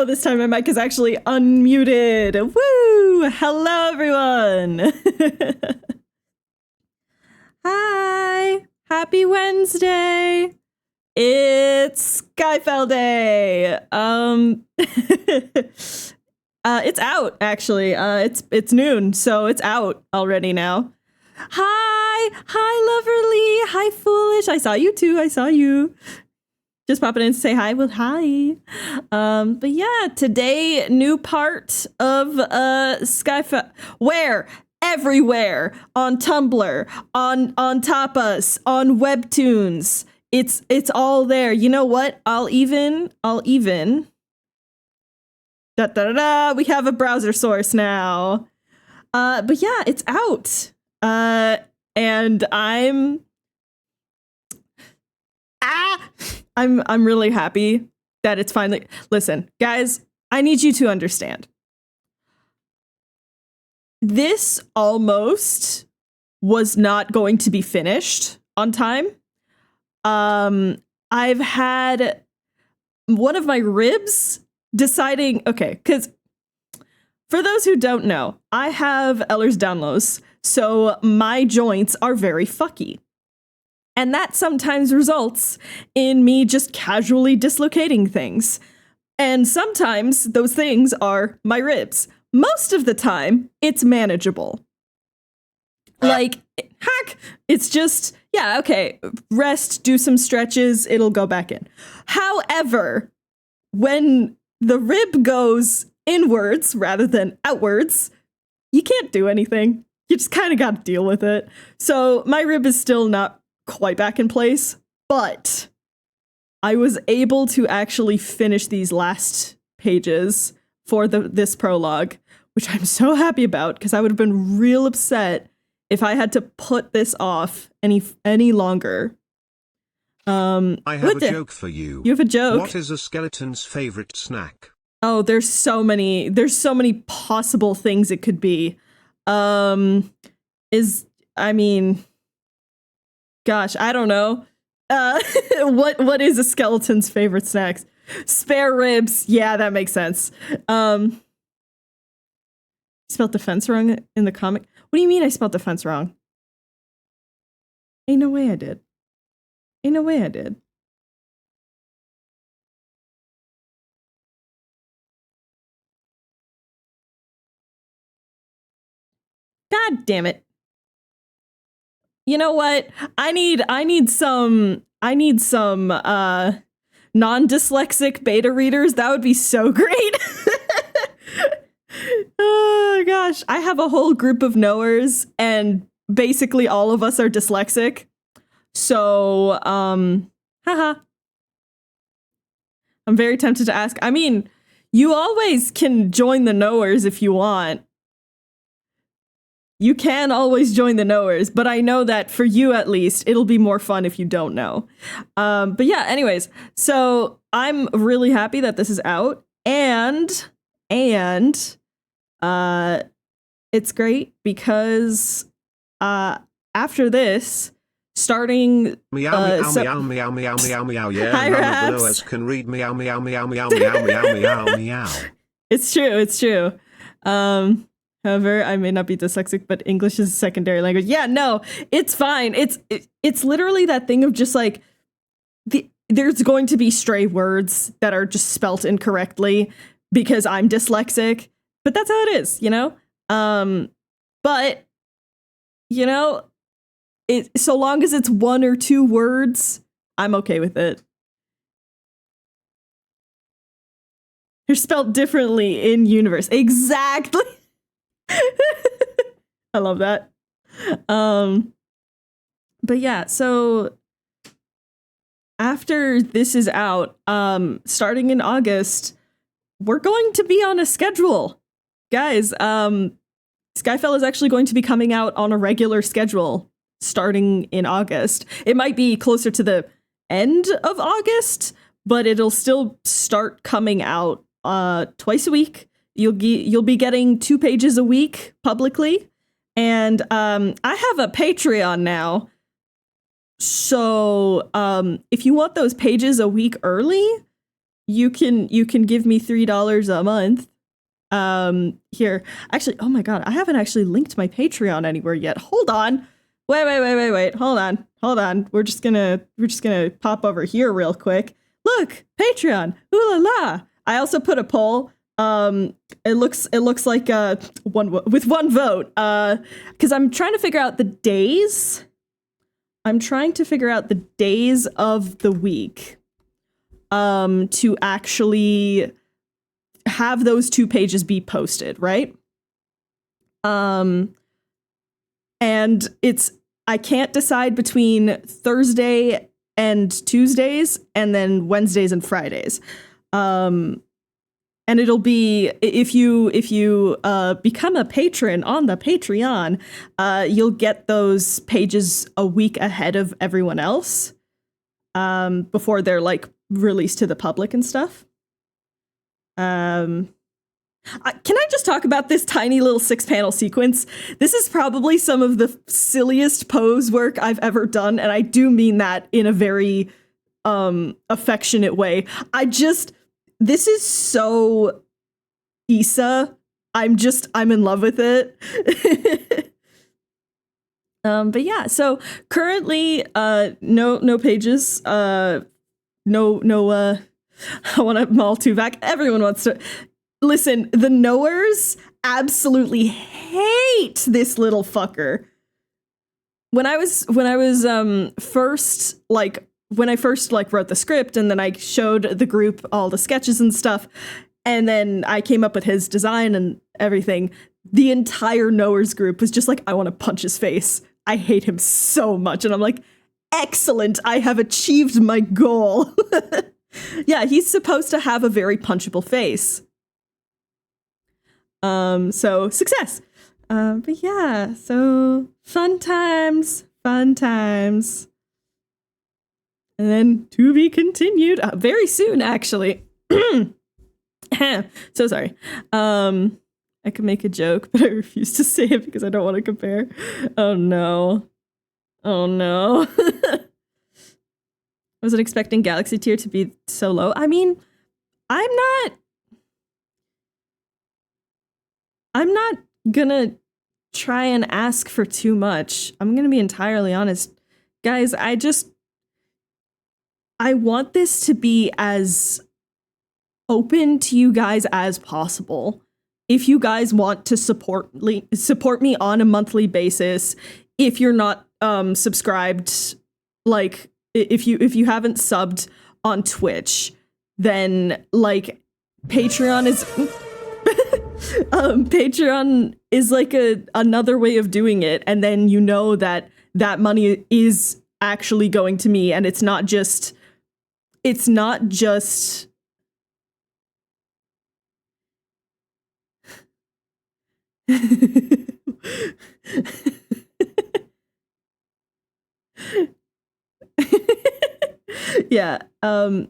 Oh, this time my mic is actually unmuted. Woo! Hello, everyone. Hi. Happy Wednesday. It's Skyfell Day. It's out actually. It's noon, so it's out already now. Hi, Loverly. Hi, Foolish. I saw you too. I saw you. Just popping in to say hi. Well, hi. But yeah, today, new part of Skyfell. Where? Everywhere. On Tumblr, on Tapas, on Webtoons. It's all there. You know what? I'll even. We have a browser source now. But yeah, it's out. And I'm really happy that it's finally. Listen, guys, I need you to understand. This almost was not going to be finished on time. I've had one of my ribs deciding, okay, because for those who don't know, I have Ehlers-Danlos, so my joints are very fucky. And that sometimes results in me just casually dislocating things. And sometimes those things are my ribs. Most of the time, it's manageable. Like, heck, it's just, yeah, okay, rest, do some stretches, it'll go back in. However, when the rib goes inwards rather than outwards, you can't do anything. You just kind of got to deal with it. So my rib is still not quite back in place, but I was able to actually finish these last pages for this prologue, which I'm so happy about because I would have been real upset if I had to put this off any longer. I have a joke for you. You have a joke? What is a skeleton's favorite snack? Oh, there's so many possible things it could be. Gosh, I don't know. What is a skeleton's favorite snacks? Spare ribs. Yeah, that makes sense. Spelled defense wrong in the comic. What do you mean I spelled defense wrong? Ain't no way I did. God damn it. You know what? I need some non-dyslexic beta readers. That would be so great. Oh gosh, I have a whole group of knowers and basically all of us are dyslexic. So, haha. I'm very tempted to ask. I mean, you always can join the knowers if you want. You can always join the knowers, but I know that for you at least, it'll be more fun if you don't know. But yeah, anyways, so I'm really happy that this is out, and it's great because after this, starting meow meow meow. Yeah, Hi, none Raps. of the knowers can read meow meow meow meow meow meow meow. It's true. However, I may not be dyslexic, but English is a secondary language. Yeah, no, it's fine. It's literally that thing of just like there's going to be stray words that are just spelt incorrectly because I'm dyslexic, but that's how it is, you know? But you know, so long as it's one or two words, I'm okay with it. They're spelled differently in universe. Exactly. I love that. But yeah, so after this is out, starting in August, we're going to be on a schedule. Guys, Skyfell is actually going to be coming out on a regular schedule starting in August. It might be closer to the end of August, but it'll still start coming out twice a week. You'll be getting 2 pages a week publicly, and I have a Patreon now. So if you want those pages a week early, you can give me $3 a month. Here, actually, oh my god, I haven't actually linked my Patreon anywhere yet. Hold on, wait, hold on. We're just gonna pop over here real quick. Look, Patreon, ooh la la. I also put a poll. It looks like with one vote. Because I'm trying to figure out the days. I'm trying to figure out the days of the week. To actually have those 2 pages be posted, right? And I can't decide between Thursday and Tuesdays and then Wednesdays and Fridays. And it'll be, if you become a patron on the Patreon, you'll get those pages a week ahead of everyone else, before they're like released to the public and stuff. Can I just talk about this tiny little 6-panel sequence? This is probably some of the silliest pose work I've ever done, and I do mean that in a very affectionate way. This is so Issa. I'm in love with it. But yeah, so currently no pages, I want to maul 2 back. Everyone wants to listen. The knowers absolutely hate this little fucker. When I first wrote the script, and then I showed the group all the sketches and stuff, and then I came up with his design and everything, the entire knowers group was just like, I want to punch his face. I hate him so much. And I'm like, excellent. I have achieved my goal. Yeah, he's supposed to have a very punchable face. So success. But yeah, so fun times. And then to be continued very soon, actually. So sorry. I could make a joke, but I refuse to say it because I don't want to compare. Oh no. I wasn't expecting Galaxy tier to be so low. I mean, I'm not gonna try and ask for too much. I'm gonna be entirely honest. Guys, I want this to be as open to you guys as possible. If you guys want to support me on a monthly basis, if you're not subscribed, like if you haven't subbed on Twitch, then like Patreon is like another way of doing it, and then you know that money is actually going to me, and it's not just yeah,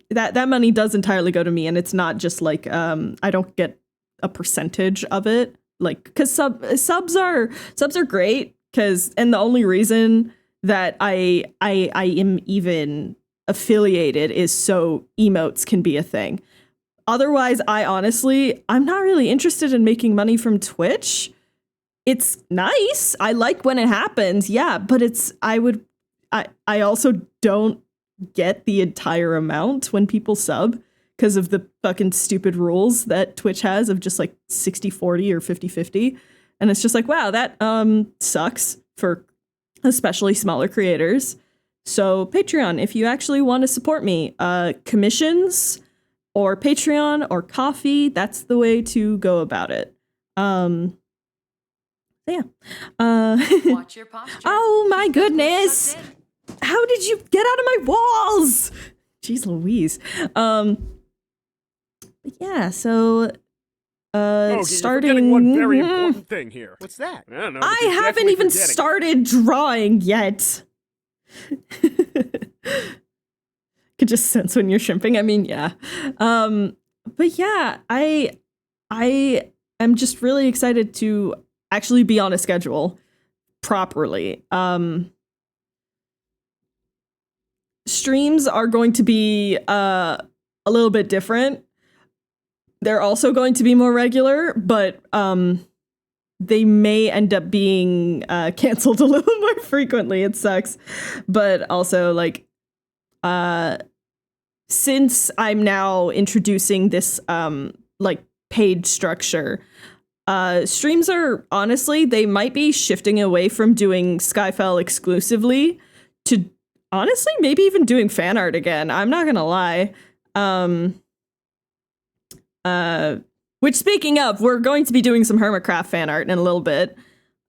that money does entirely go to me, and it's not just like I don't get a percentage of it, like, because subs are great, and the only reason that I am even affiliated is so emotes can be a thing. Otherwise, I'm not really interested in making money from Twitch. It's nice. I like when it happens. Yeah, but I also don't get the entire amount when people sub because of the fucking stupid rules that Twitch has of just like 60-40 or 50-50. And it's just like, wow, that sucks for especially smaller creators. So Patreon, if you actually want to support me, commissions or Patreon or coffee, that's the way to go about it. Yeah. Watch your posture. Oh my goodness. How did you get out of my walls? Jeez Louise. Yeah, so starting one very important thing here. What's that? I don't know. I haven't even started drawing yet. Could just sense when you're shrimping. I mean, yeah. But yeah, I am just really excited to actually be on a schedule properly. Streams are going to be a little bit different. They're also going to be more regular, but they may end up being canceled a little more frequently. It sucks. But also, like, since I'm now introducing this, like, page structure, streams are, honestly, they might be shifting away from doing Skyfell exclusively to, honestly, maybe even doing fan art again. I'm not gonna lie. Which, speaking of, we're going to be doing some Hermitcraft fan art in a little bit.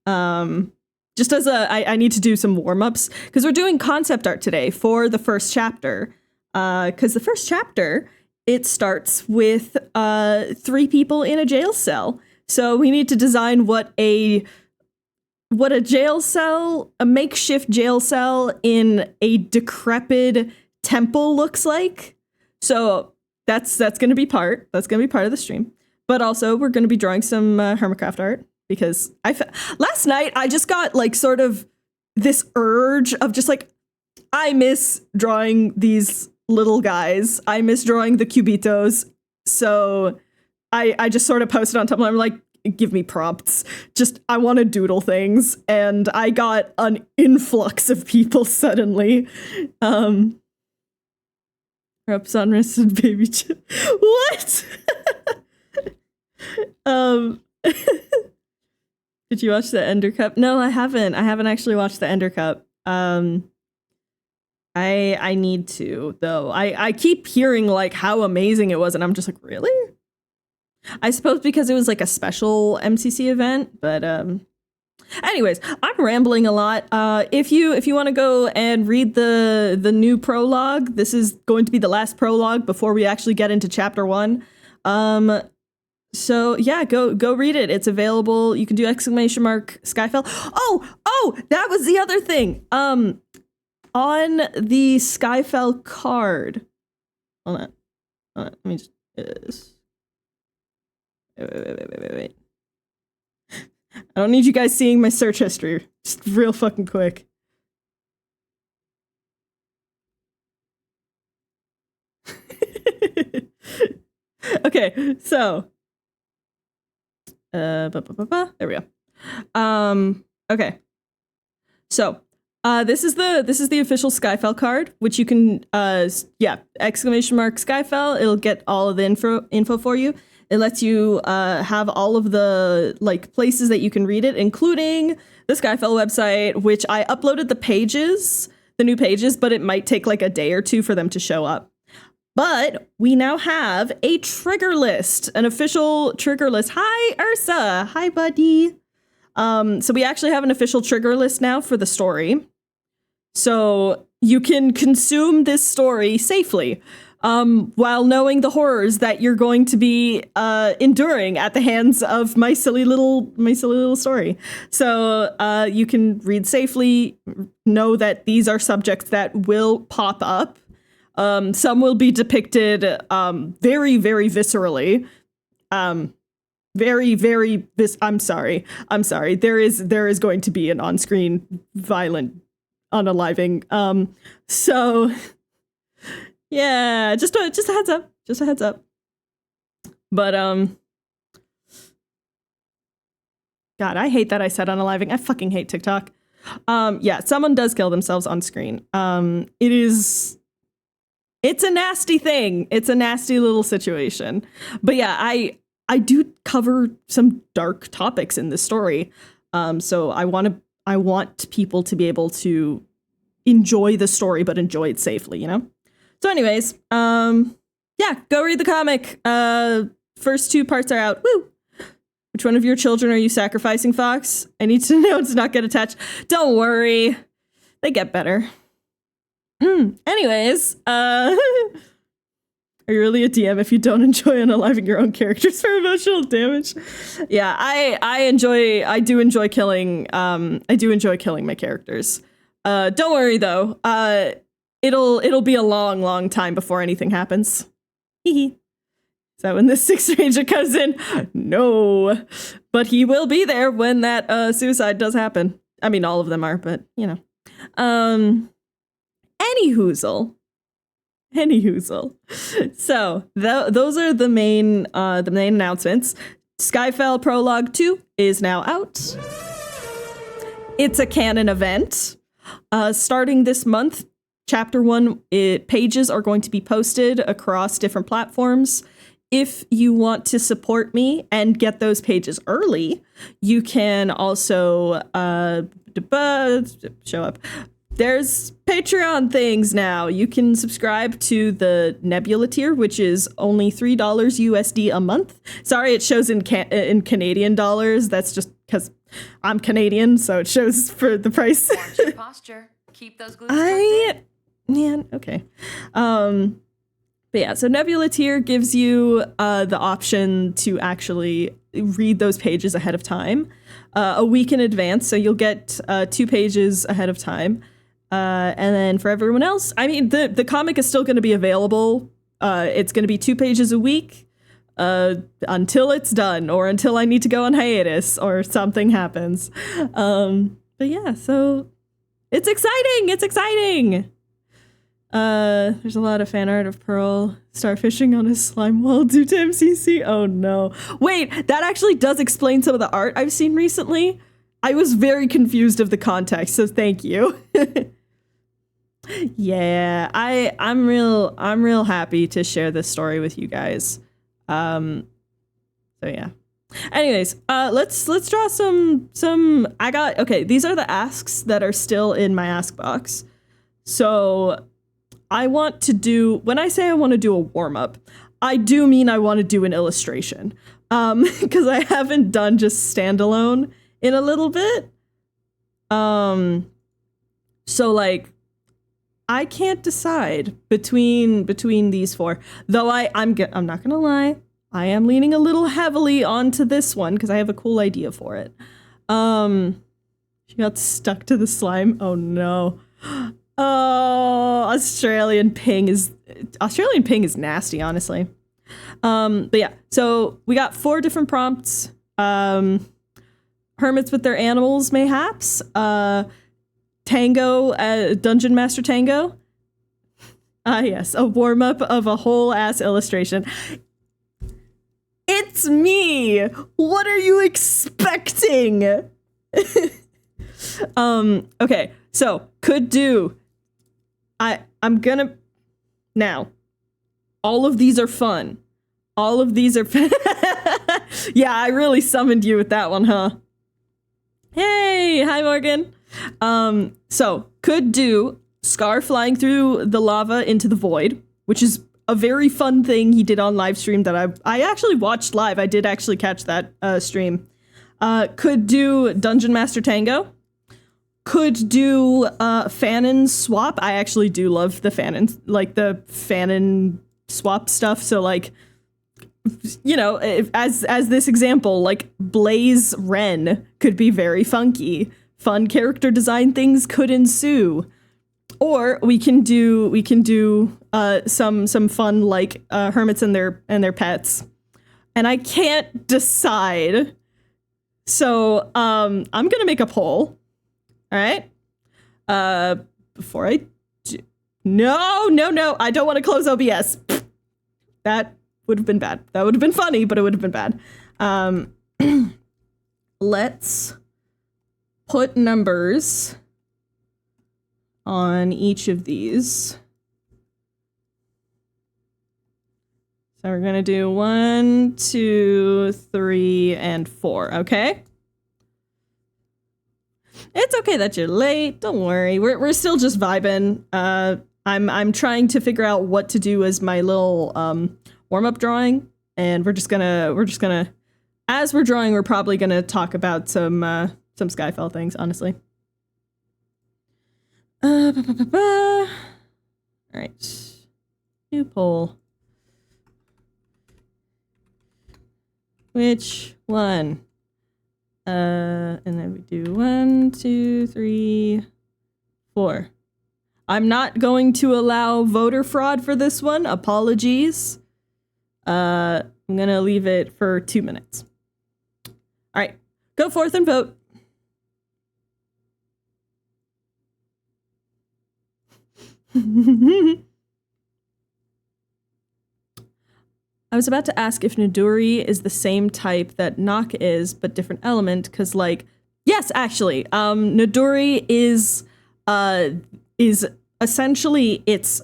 Just as I need to do some warm-ups, because we're doing concept art today for the first chapter. Because the first chapter, it starts with 3 people in a jail cell. So we need to design what a jail cell, a makeshift jail cell in a decrepit temple looks like. So that's going to be part of the stream. But also, we're going to be drawing some Hermitcraft art, because last night I just got like sort of this urge of just like, I miss drawing these little guys. I miss drawing the cubitos. So I just sort of posted on Tumblr. I'm like, give me prompts. Just, I want to doodle things. And I got an influx of people suddenly. Reps on wristed baby. What? Did you watch the Ender Cup? No, I haven't. I haven't actually watched the Ender Cup. I need to, though. I keep hearing like how amazing it was, and I'm just like, really? I suppose because it was like a special MCC event, but anyways, I'm rambling a lot. If you want to go and read the new prologue, this is going to be the last prologue before we actually get into chapter 1. So yeah, go read it. It's available. You can do ! Skyfell. Oh, that was the other thing. On the Skyfell card. Hold on. Let me just do this. Wait. I don't need you guys seeing my search history. Just real fucking quick. Okay, so there we go. Okay. So, this is the official Skyfell card, which you can Skyfell. It'll get all of the info for you. It lets you have all of the like places that you can read it, including the Skyfell website, which I uploaded the new pages, but it might take like a day or two for them to show up. But we now have a trigger list, an official trigger list. Hi, Ursa. Hi, buddy. So we actually have an official trigger list now for the story. So you can consume this story safely, while knowing the horrors that you're going to be enduring at the hands of my silly little story. So you can read safely, know that these are subjects that will pop up. Some will be depicted very, very viscerally. I'm sorry. There is going to be an on-screen violent unaliving. So yeah, just a heads up. Just a heads up. But God, I hate that I said unaliving. I fucking hate TikTok. Yeah, someone does kill themselves on screen. It's a nasty thing. It's a nasty little situation. But yeah, I do cover some dark topics in this story. So I want people to be able to enjoy the story, but enjoy it safely, you know? So anyways, yeah, go read the comic. First 2 parts are out. Woo! Which one of your children are you sacrificing, Fox? I need to know to not get attached. Don't worry. They get better. Anyways, are you really a DM if you don't enjoy unaliving your own characters for emotional damage? Yeah, I do enjoy killing my characters. Don't worry though. It'll be a long time before anything happens. Hee. Is that when the 6th Ranger comes in? No. But he will be there when that suicide does happen. I mean, all of them are, but you know. Any hoozle. Anyhoozle. So those are the main announcements. Skyfell Prologue 2 is now out. It's a canon event. Starting this month, Chapter 1 pages are going to be posted across different platforms. If you want to support me and get those pages early, you can also show up. There's Patreon things now. You can subscribe to the Nebula tier, which is only $3 USD a month. Sorry, it shows in Canadian dollars. That's just because I'm Canadian, so it shows for the price. Watch your posture. Keep those glutes tucked in. Man, okay. But yeah, so Nebula tier gives you the option to actually read those pages ahead of time, a week in advance. So you'll get 2 pages ahead of time. And then for everyone else, I mean, the comic is still going to be available. It's going to be 2 pages a week until it's done, or until I need to go on hiatus or something happens. But yeah, so it's exciting. It's exciting. There's a lot of fan art of Pearl starfishing on a slime wall due to MCC. Oh no. Wait, that actually does explain some of the art I've seen recently. I was very confused of the context, so thank you. Yeah, I'm real happy to share this story with you guys. So yeah. Anyways, let's draw some okay, these are the asks that are still in my ask box. So I want to do, when I say I want to do a warm-up, I do mean I want to do an illustration. Because I haven't done just standalone in a little bit. So like, I can't decide between these 4. Though I'm not gonna lie, I am leaning a little heavily onto this one because I have a cool idea for it. She got stuck to the slime. Oh no. Oh, Australian ping is nasty, honestly. But yeah, so we got 4 different prompts. Hermits with their animals, mayhaps. Tango, Dungeon Master Tango. Yes, a warm-up of a whole ass illustration. It's me! What are you expecting? Okay, so could do. I'm gonna now. All of these are fun. All of these are Yeah, I really summoned you with that one, huh? Hey, hi Morgan. So could do Scar flying through the lava into the void, which is a very fun thing he did on live stream that I actually watched live. I did actually catch that stream. Could do Dungeon Master Tango. Could do Fanon swap. I actually do love the Fanon, like the Fanon swap stuff. So like, you know, as this example, like Blaze Ren could be very funky. Fun character design things could ensue. Or we can do some fun like hermits and their pets. And I can't decide. So I'm gonna make a poll. All right. Before I do, no, I don't want to close OBS. That would have been bad. That would have been funny, but it would have been bad. Let's put numbers on each of these. So we're gonna do 1, 2, 3, and 4. Okay. It's okay that you're late. Don't worry. We're still just vibing. I'm trying to figure out what to do as my little warm-up drawing, and we're just gonna as we're drawing, we're probably gonna talk about some Skyfell things, honestly. All right. New poll. Which one? And then we do 1, 2, 3, 4. I'm not going to allow voter fraud for this one. Apologies. I'm gonna leave it for 2 minutes. All right, go forth and vote. I was about to ask if Niduri is the same type that Nock is, but different element, because, like, yes, actually, Niduri is essentially its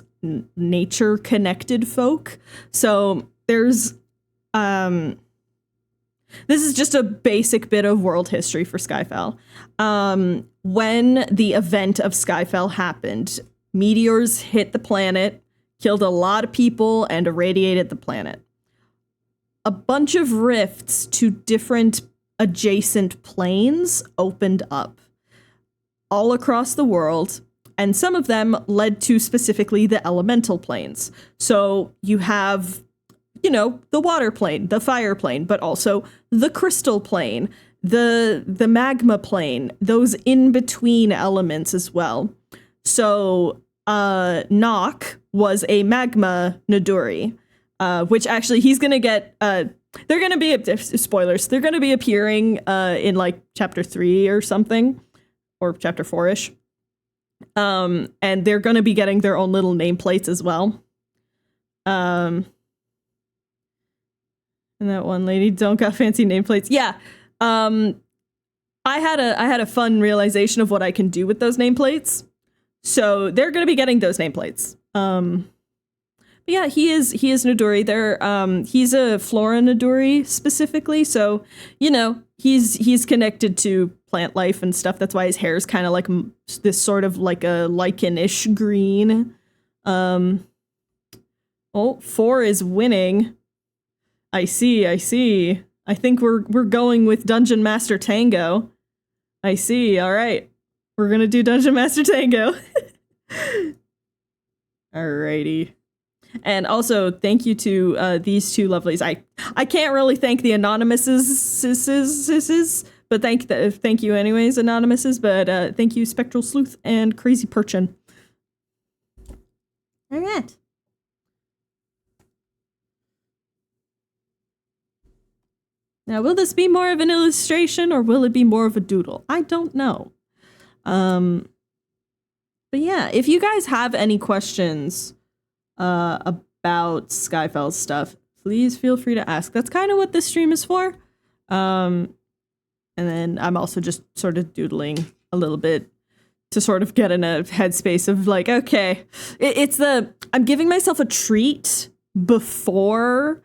nature-connected folk. So there's, this is just a basic bit of world history for Skyfell. When the event of Skyfell happened, meteors hit the planet, killed a lot of people, and irradiated the planet. A bunch of rifts to different adjacent planes opened up all across the world, and some of them led to specifically the elemental planes. So you have, you know, the water plane, the fire plane, but also the crystal plane, the magma plane, those in-between elements as well. So Nock was a magma Niduri. Which actually he's going to get, they're going to be, spoilers, they're going to be appearing in like chapter 3 or something, or chapter 4-ish. And they're going to be getting their own little nameplates as well. And that one lady don't got fancy nameplates. Yeah. I had a fun realization of what I can do with those nameplates. So they're going to be getting those nameplates. Yeah, he is Niduri. He's a Flora Niduri specifically, so you know he's connected to plant life and stuff. That's why his hair is kind of like this sort of like a lichen-ish green. 4 is winning. I see. I think we're going with Dungeon Master Tango. I see. All right, we're gonna do Dungeon Master Tango. Alrighty. And also, thank you to these two lovelies. I can't really thank the anonymouses, but thank you anyways, anonymouses. But thank you, Spectral Sleuth and Crazy Perchin. All right. Now, will this be more of an illustration or will it be more of a doodle? I don't know. But yeah, if you guys have any questions about Skyfell stuff, please feel free to ask. That's kind of what this stream is for. And then I'm also just sort of doodling a little bit to sort of get in a headspace of like, okay, I'm giving myself a treat before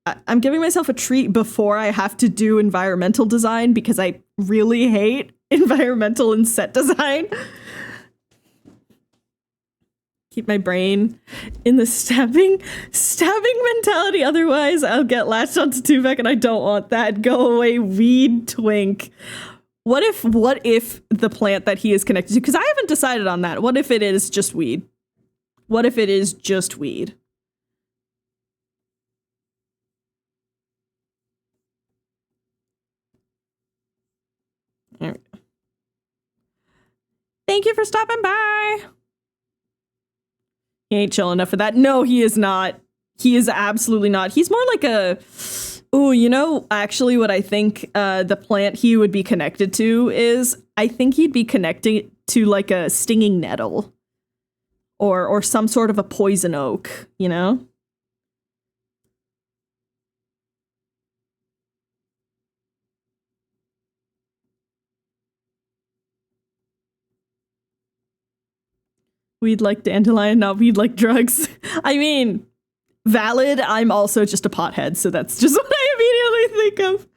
I have to do environmental design because I really hate environmental and set design. Keep my brain in the stabbing mentality. Otherwise, I'll get latched onto Tuvek, and I don't want that. Go away, weed twink. What if the plant that he is connected to? Because I haven't decided on that. What if it is just weed? What if it is just weed? There we go. Thank you for stopping by. He ain't chill enough for that. No, he is not. He is absolutely not. He's more like a... Oh, you know, actually what I think the plant he would be connected to is... I think he'd be connected to like a stinging nettle. Or some sort of a poison oak, you know? Weed like dandelion, not weed like drugs. I mean, valid. I'm also just a pothead, so that's just what I immediately think of.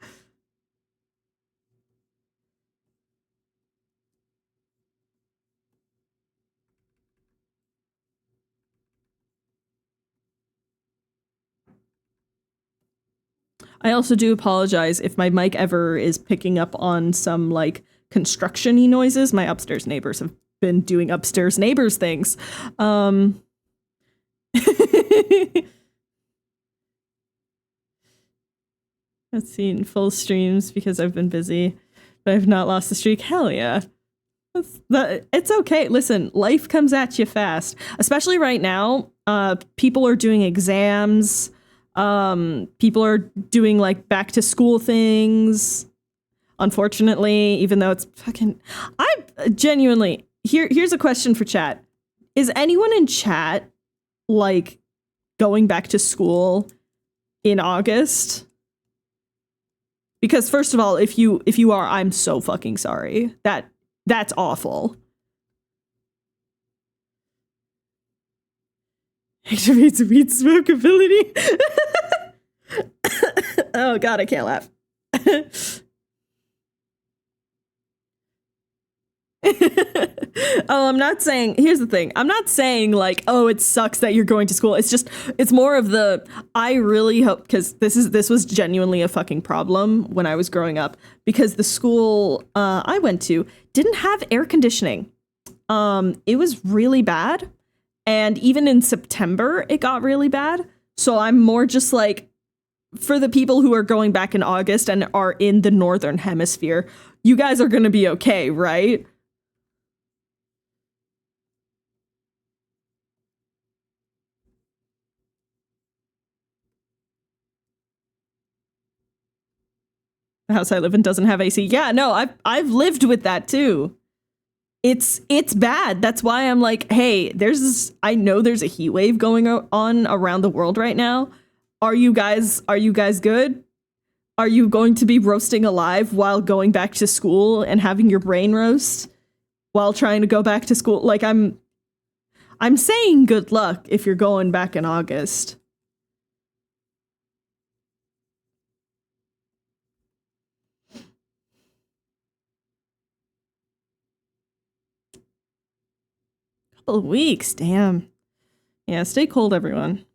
I also do apologize if my mic ever is picking up on some like construction-y noises. My upstairs neighbors have been doing upstairs neighbors things. I've seen full streams because I've been busy, but I've not lost the streak. Hell yeah. It's okay. Listen, life comes at you fast, especially right now. People are doing exams. People are doing like back to school things. Unfortunately, even though it's fucking, I genuinely, here's a question for chat. Is anyone in chat like going back to school in August. Because first of all, if you are, I'm so fucking sorry. That's awful. Activates weed smoke ability. Oh god, I can't laugh. Oh, I'm not saying, here's the thing. I'm not saying like, oh, it sucks that you're going to school. It's just, it's more of the, I really hope, because this was genuinely a fucking problem when I was growing up, because the school I went to didn't have air conditioning. It was really bad. And even in September, it got really bad. So I'm more just like, for the people who are going back in August and are in the Northern Hemisphere, you guys are going to be okay, right? The house I live in doesn't have AC. Yeah, no, I've lived with that too. It's bad. That's why I'm like, hey, I know there's a heat wave going on around the world right now. Are you guys good? Are you going to be roasting alive while going back to school and having your brain roast while trying to go back to school? Like I'm saying good luck if you're going back in August. Couple of weeks, damn. Yeah, stay cold, everyone.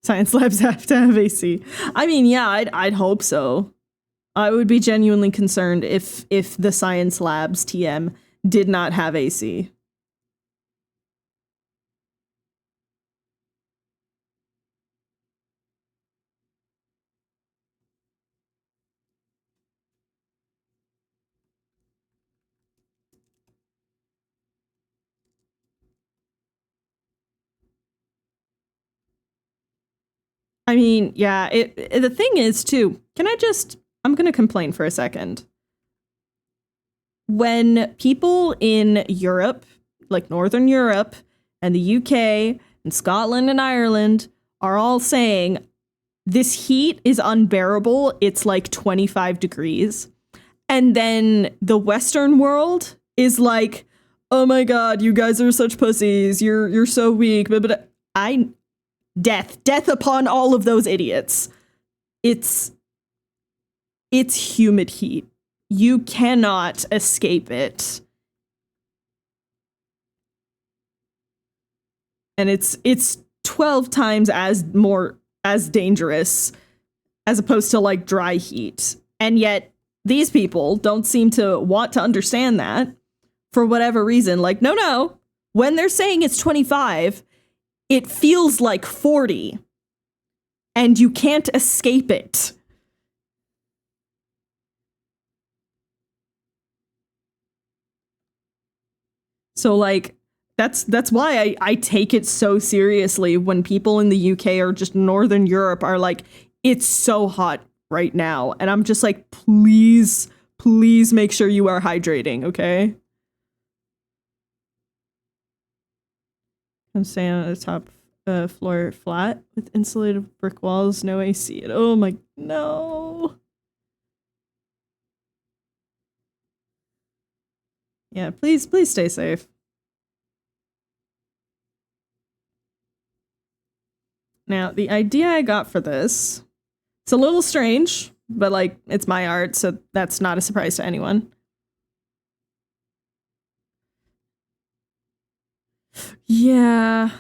Science labs have to have AC. I mean, yeah, I'd hope so. I would be genuinely concerned if the science labs TM did not have AC. I mean, yeah, the thing is too, I'm going to complain for a second. When people in Europe, like Northern Europe and the UK and Scotland and Ireland are all saying this heat is unbearable, it's like 25 degrees. And then the Western world is like, oh my god, you guys are such pussies, you're so weak, but death upon all of those idiots. It's humid heat. You cannot escape it. And it's 12 times as dangerous as opposed to like dry heat. And yet these people don't seem to want to understand that for whatever reason. Like, no. When they're saying it's 25, it feels like 40. And you can't escape it. So like that's why I take it so seriously when people in the UK or just Northern Europe are like, it's so hot right now. And I'm just like, please make sure you are hydrating, okay? I'm staying on the top floor flat with insulated brick walls, no AC. Oh my, no. Yeah, please stay safe. Now, the idea I got for this, it's a little strange, but like it's my art, so that's not a surprise to anyone. Yeah.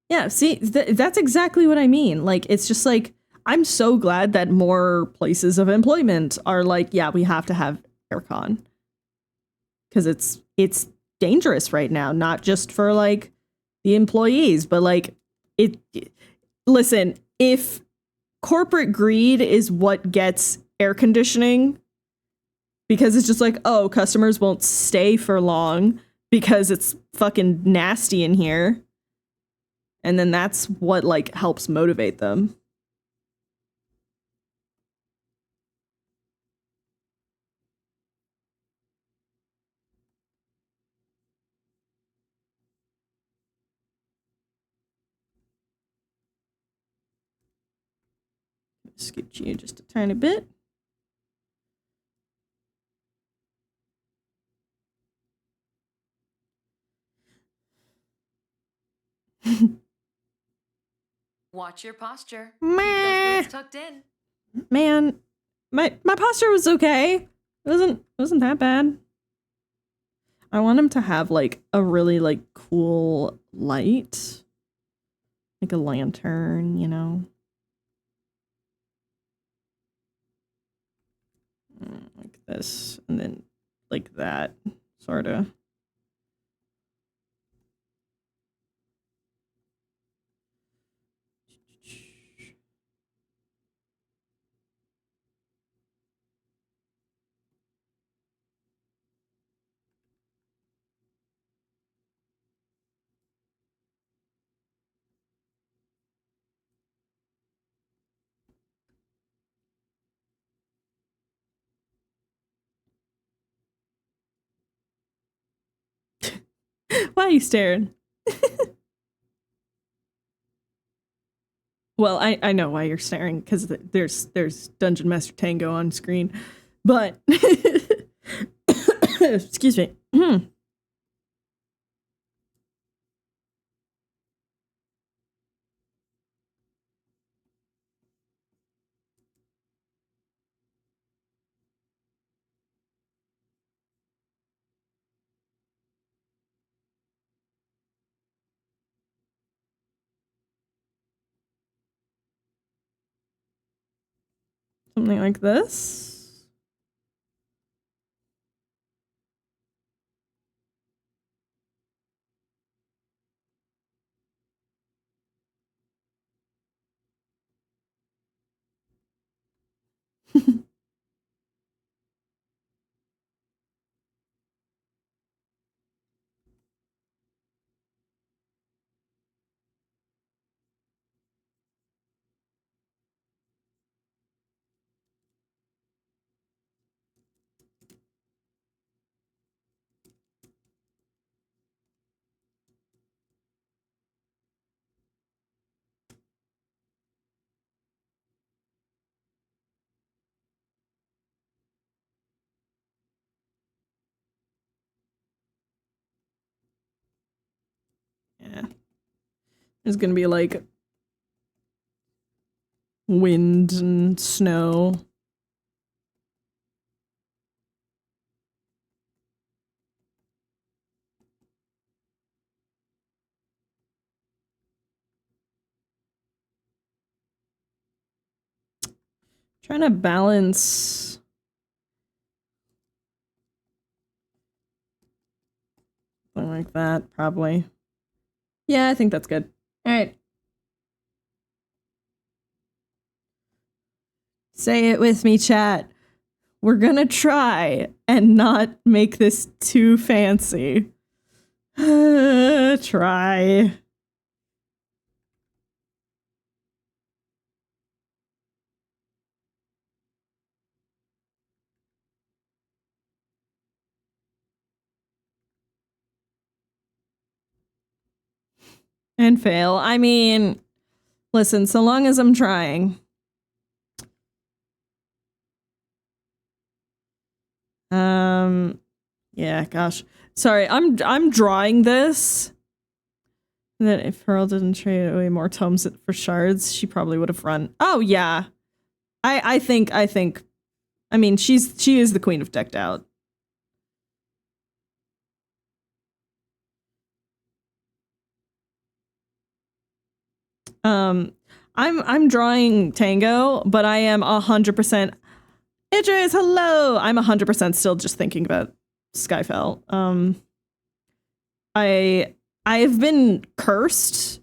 Yeah, see, that's exactly what I mean. Like, it's just like, I'm so glad that more places of employment are like, yeah, we have to have aircon. Because it's dangerous right now, not just for like the employees, but like listen, if corporate greed is what gets air conditioning, because it's just like, oh, customers won't stay for long because it's fucking nasty in here. And then that's what like helps motivate them. Scooch you just a tiny bit. Watch your posture. Meh. Keep those boots tucked in. Man, my posture was okay. It wasn't that bad. I want him to have like a really like cool light. Like a lantern, you know. Like this, and then like that, sort of. Why are you staring? Well, I know why you're staring, because there's Dungeon Master Tango on screen, but excuse me. Something like this. Yeah. There's gonna be like wind and snow. Trying to balance. Something like that, probably. Yeah, I think that's good. All right. Say it with me, chat. We're gonna try and not make this too fancy. Try. And fail. I mean, listen, so long as I'm trying. Yeah, gosh. Sorry, I'm drawing this. That if Pearl didn't trade away more tomes for shards, she probably would have run. Oh yeah. I think I mean she is the queen of decked out. I'm drawing Tango, but I am 100%. Idris, hello. I'm 100% still just thinking about Skyfell. I've been cursed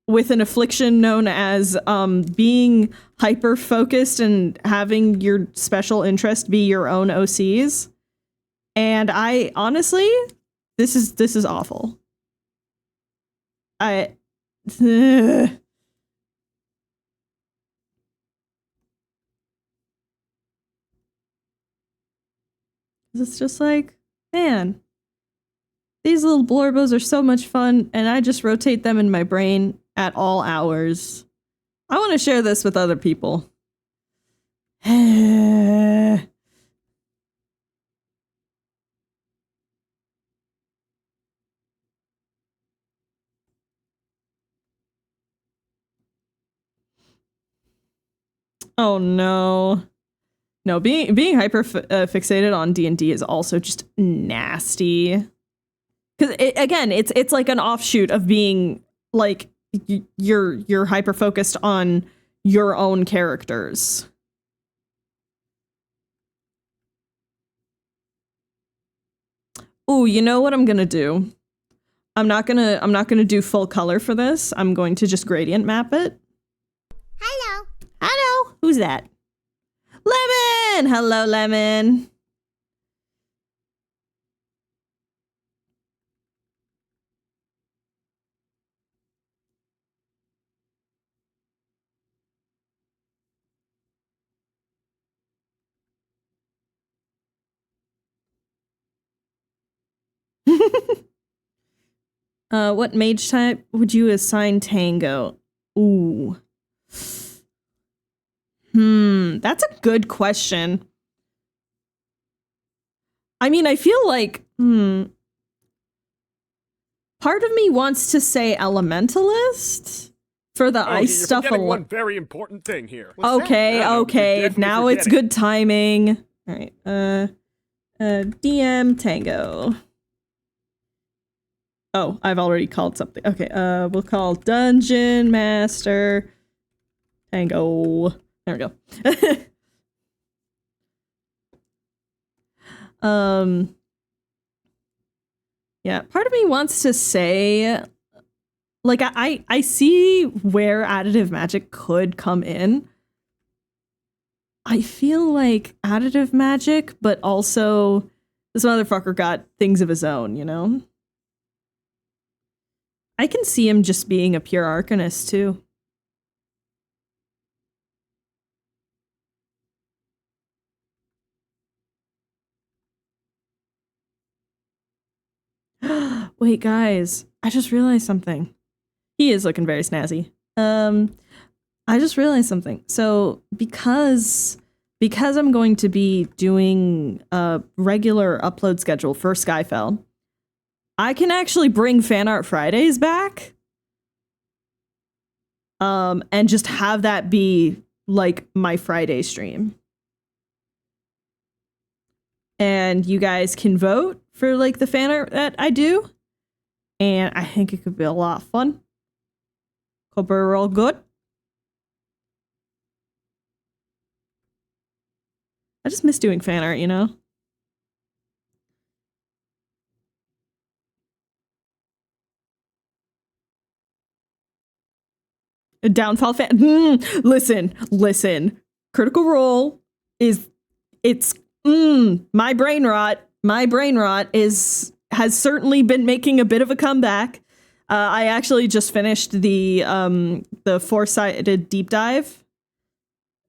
with an affliction known as being hyper focused and having your special interest be your own OCs. And I honestly, this is awful. It's just like, man, these little blorbos are so much fun, and I just rotate them in my brain at all hours. I want to share this with other people. Oh no. No, being hyper fixated on D&D is also just nasty. Because again, it's like an offshoot of being like you're hyper focused on your own characters. Ooh, you know what I'm gonna do? I'm not gonna do full color for this. I'm going to just gradient map it. Hello. Hello. Who's that? Lemon. Hello, Lemon. What mage type would you assign Tango? Ooh. That's a good question. I mean, I feel like, part of me wants to say elementalist for the ice you're stuff. forgetting one very important thing here. Okay, okay. Now it's good timing. All right. DM Tango. Oh, I've already called something. Okay. We'll call Dungeon Master Tango. There we go. Yeah, part of me wants to say, like, I see where additive magic could come in. I feel like additive magic, but also this motherfucker got things of his own, you know? I can see him just being a pure arcanist, too. Wait, guys, I just realized something. He is looking very snazzy. I just realized something. So because I'm going to be doing a regular upload schedule for Skyfell, I can actually bring Fan Art Fridays back. And just have that be like my Friday stream. And you guys can vote for like the fan art that I do. And I think it could be a lot of fun. Hope we're all good. I just miss doing fan art, you know? A downfall fan. Listen. Critical Role is, it's, my brain rot has certainly been making a bit of a comeback. I actually just finished the 4-sided deep dive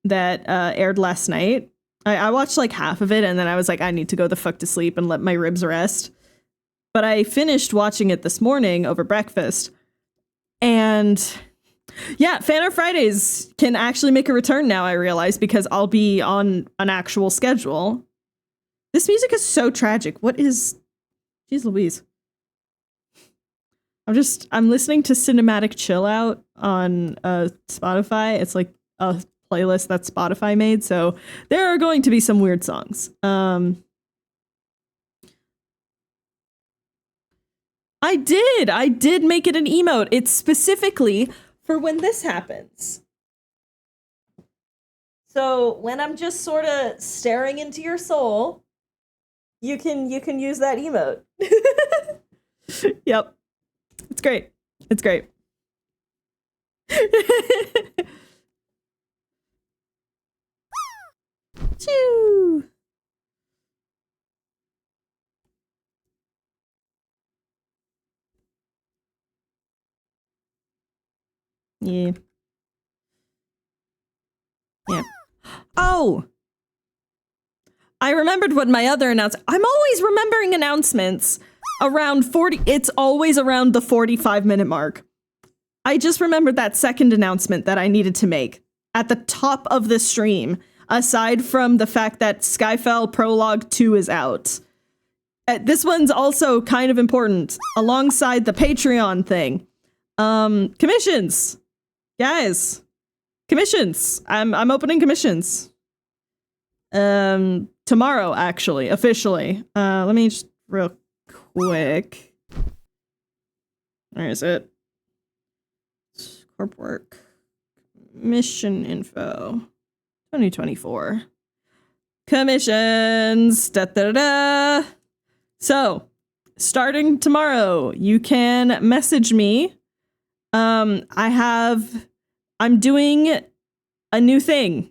that aired last night. I watched like half of it and then I was like, I need to go the fuck to sleep and let my ribs rest. But I finished watching it this morning over breakfast. And yeah, Fan Art Fridays can actually make a return now, I realize, because I'll be on an actual schedule. This music is so tragic. What is... Jeez Louise. I'm listening to Cinematic Chill Out on Spotify. It's like a playlist that Spotify made, so there are going to be some weird songs. I did make it an emote. It's specifically for when this happens. So when I'm just sort of staring into your soul, you can use that emote. Yep. It's great. It's great. Choo. Yeah. Yeah. Oh! I remembered what my other announcement. I'm always remembering announcements around 40. It's always around the 45-minute mark. I just remembered that second announcement that I needed to make at the top of the stream. aside from the fact that Skyfell Prologue 2 is out. This one's also kind of important alongside the Patreon thing. Commissions. Guys, commissions. I'm opening commissions. Tomorrow, actually, officially. Let me just real quick. Where is it? Corp work. Mission info. 2024. Commissions. Da da da. So, starting tomorrow, you can message me. I'm doing a new thing.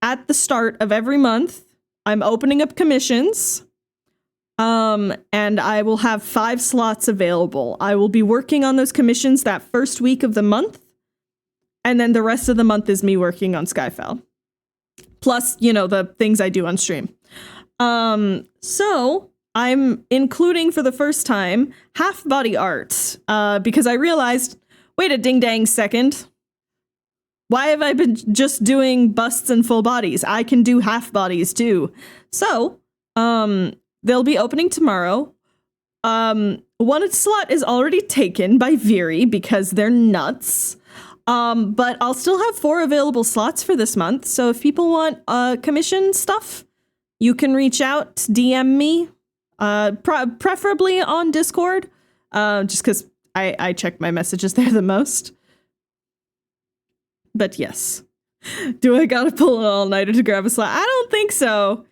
At the start of every month, I'm opening up commissions. And I will have 5 slots available. I will be working on those commissions that first week of the month. And then the rest of the month is me working on Skyfell. Plus, the things I do on stream. So I'm including for the first time half body art, because I realized, wait a ding dang second. Why have I been just doing busts and full bodies? I can do half bodies too. So, they'll be opening tomorrow. One slot is already taken by Viri because they're nuts. But I'll still have 4 available slots for this month. So if people want commission stuff, you can reach out, DM me, preferably on Discord, just because I check my messages there the most. But yes. Do I gotta pull an all-nighter to grab a slot? I don't think so.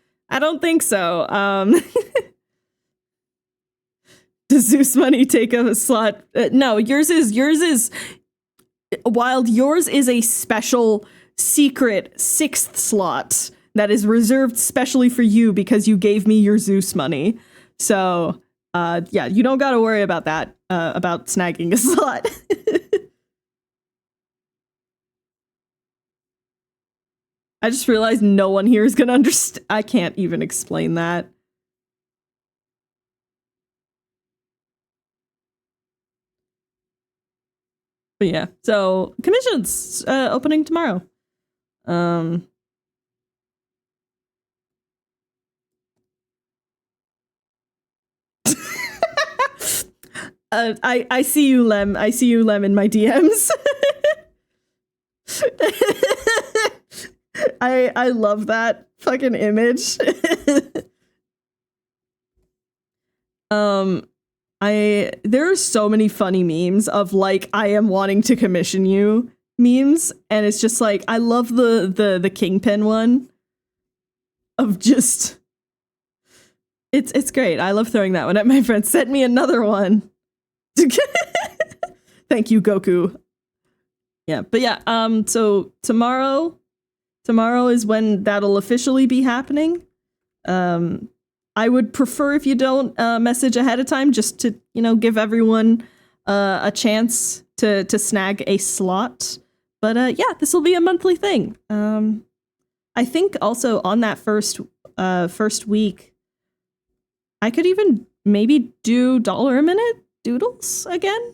Does Zeus money take a slot? No, yours is Wild. Yours is a special secret 6th slot that is reserved specially for you because you gave me your Zeus money. So, yeah, you don't got to worry about that, about snagging a slot. I just realized no one here is going to understand. I can't even explain that. But yeah, so commissions opening tomorrow. I see you, Lem. I see you, Lem, in my DMs. I love that fucking image. There are so many funny memes of like I am wanting to commission you memes, and it's just like I love the Kingpin one of just it's great. I love throwing that one at my friends. Send me another one. Thank you, Goku. Yeah, but yeah, so tomorrow is when that'll officially be happening. I would prefer if you don't message ahead of time, just to, give everyone a chance to snag a slot. But yeah, this will be a monthly thing. I think also on that first week, I could even maybe do $1 a minute doodles again.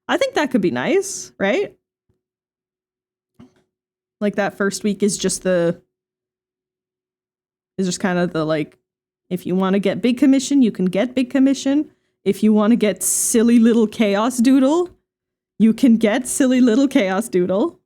I think that could be nice, right? Like that first week is just kind of the like, if you want to get big commission, you can get big commission. If you want to get silly little chaos doodle, you can get silly little chaos doodle.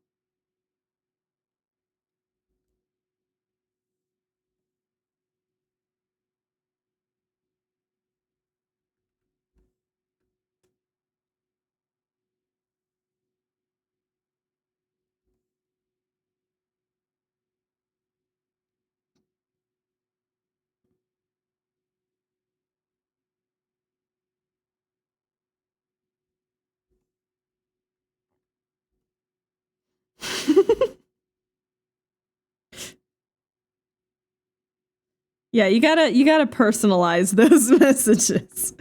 Yeah, you gotta personalize those messages.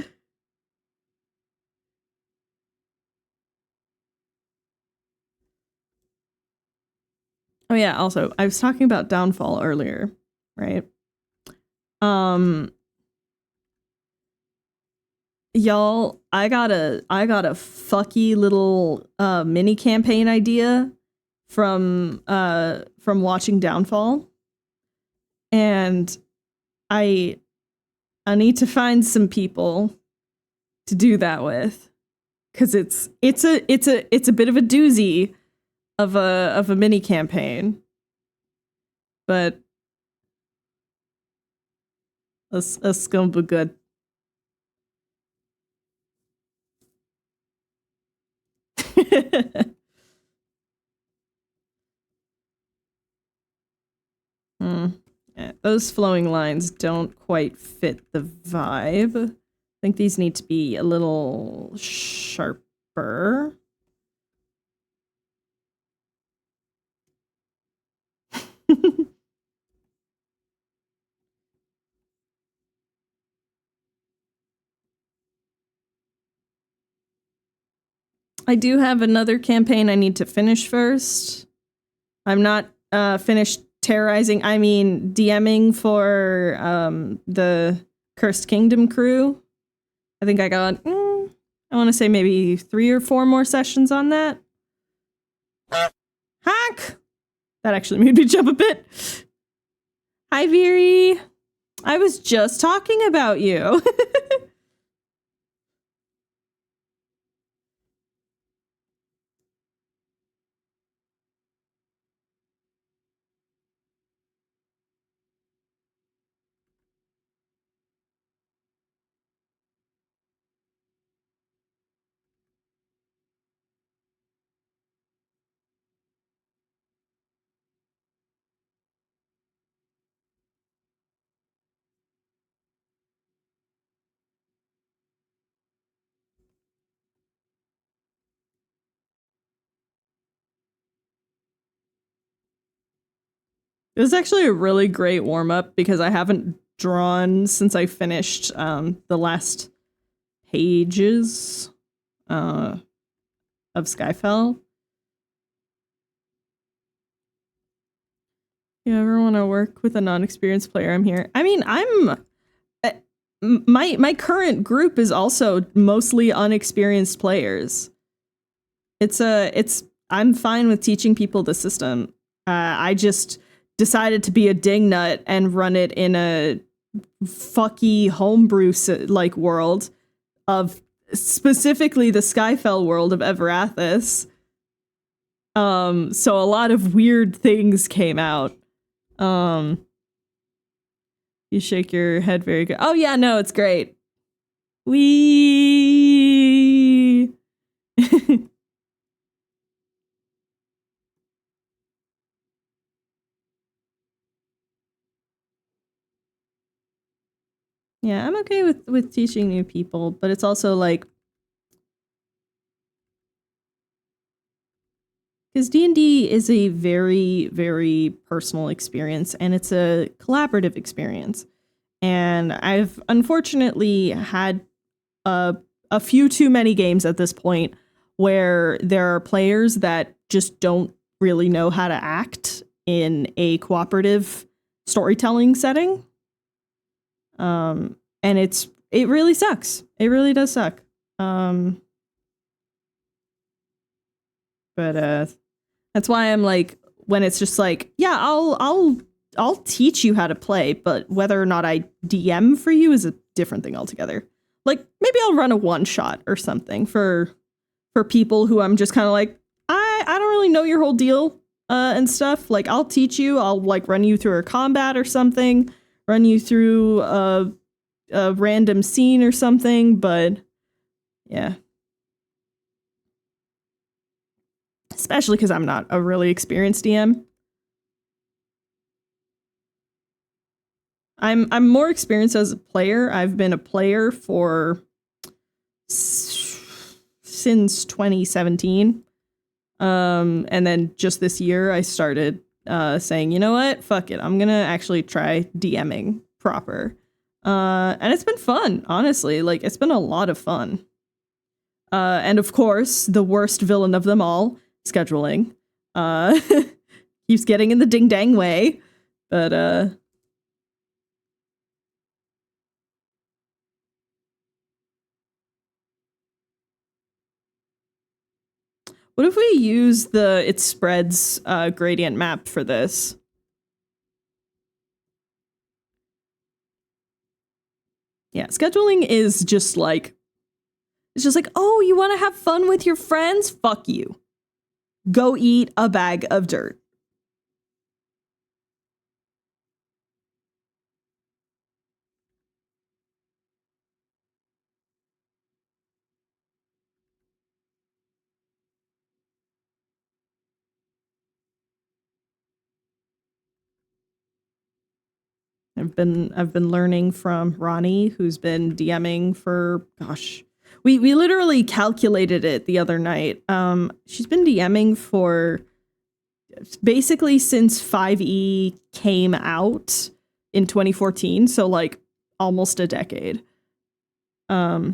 Oh yeah, also, I was talking about Downfall earlier, right? Y'all, I got a fucky little mini campaign idea from watching Downfall, and I need to find some people to do that with, because it's a bit of a doozy of a mini campaign, but it's gonna be good. Yeah, those flowing lines don't quite fit the vibe. I think these need to be a little sharper. I do have another campaign I need to finish first. I'm not finished DMing for the Cursed Kingdom crew. I think I got, I want to say maybe 3 or 4 more sessions on that. Hack! That actually made me jump a bit. Hi, Veery. I was just talking about you. It was actually a really great warm-up because I haven't drawn since I finished the last pages of Skyfell. You ever want to work with a non-experienced player? I'm here. I mean, my current group is also mostly unexperienced players. I'm fine with teaching people the system. I just decided to be a dingnut and run it in a fucky homebrew like world of specifically the Skyfell world of Everathis. So a lot of weird things came out. You shake your head very good. Oh yeah, no, it's great. Wee. Yeah, I'm okay with teaching new people, but it's also like, because D&D is a very, very personal experience, and it's a collaborative experience. And I've unfortunately had a few too many games at this point where there are players that just don't really know how to act in a cooperative storytelling setting. And it really sucks. It really does suck. But that's why I'm like, when it's just like, yeah, I'll teach you how to play, but whether or not I DM for you is a different thing altogether. Like, maybe I'll run a one shot or something for people who I'm just kind of like, I don't really know your whole deal and stuff. Like, I'll teach you. I'll like run you through a combat or something, run you through a random scene or something. But yeah, especially because I'm not a really experienced DM. I'm more experienced as a player. I've been a player for since 2017. And then just this year I started saying, you know what? Fuck it. I'm going to actually try DMing proper. And it's been fun, honestly. Like, it's been a lot of fun. And of course, the worst villain of them all, scheduling. Keeps getting in the ding dang way. But What if we use the it spreads gradient map for this? Yeah, scheduling is just like, it's just like, oh, you want to have fun with your friends? Fuck you. Go eat a bag of dirt. I've been learning from Ronnie, who's been DMing for, gosh, we literally calculated it the other night. She's been DMing for basically since 5e came out in 2014, so like almost a decade. Yeah,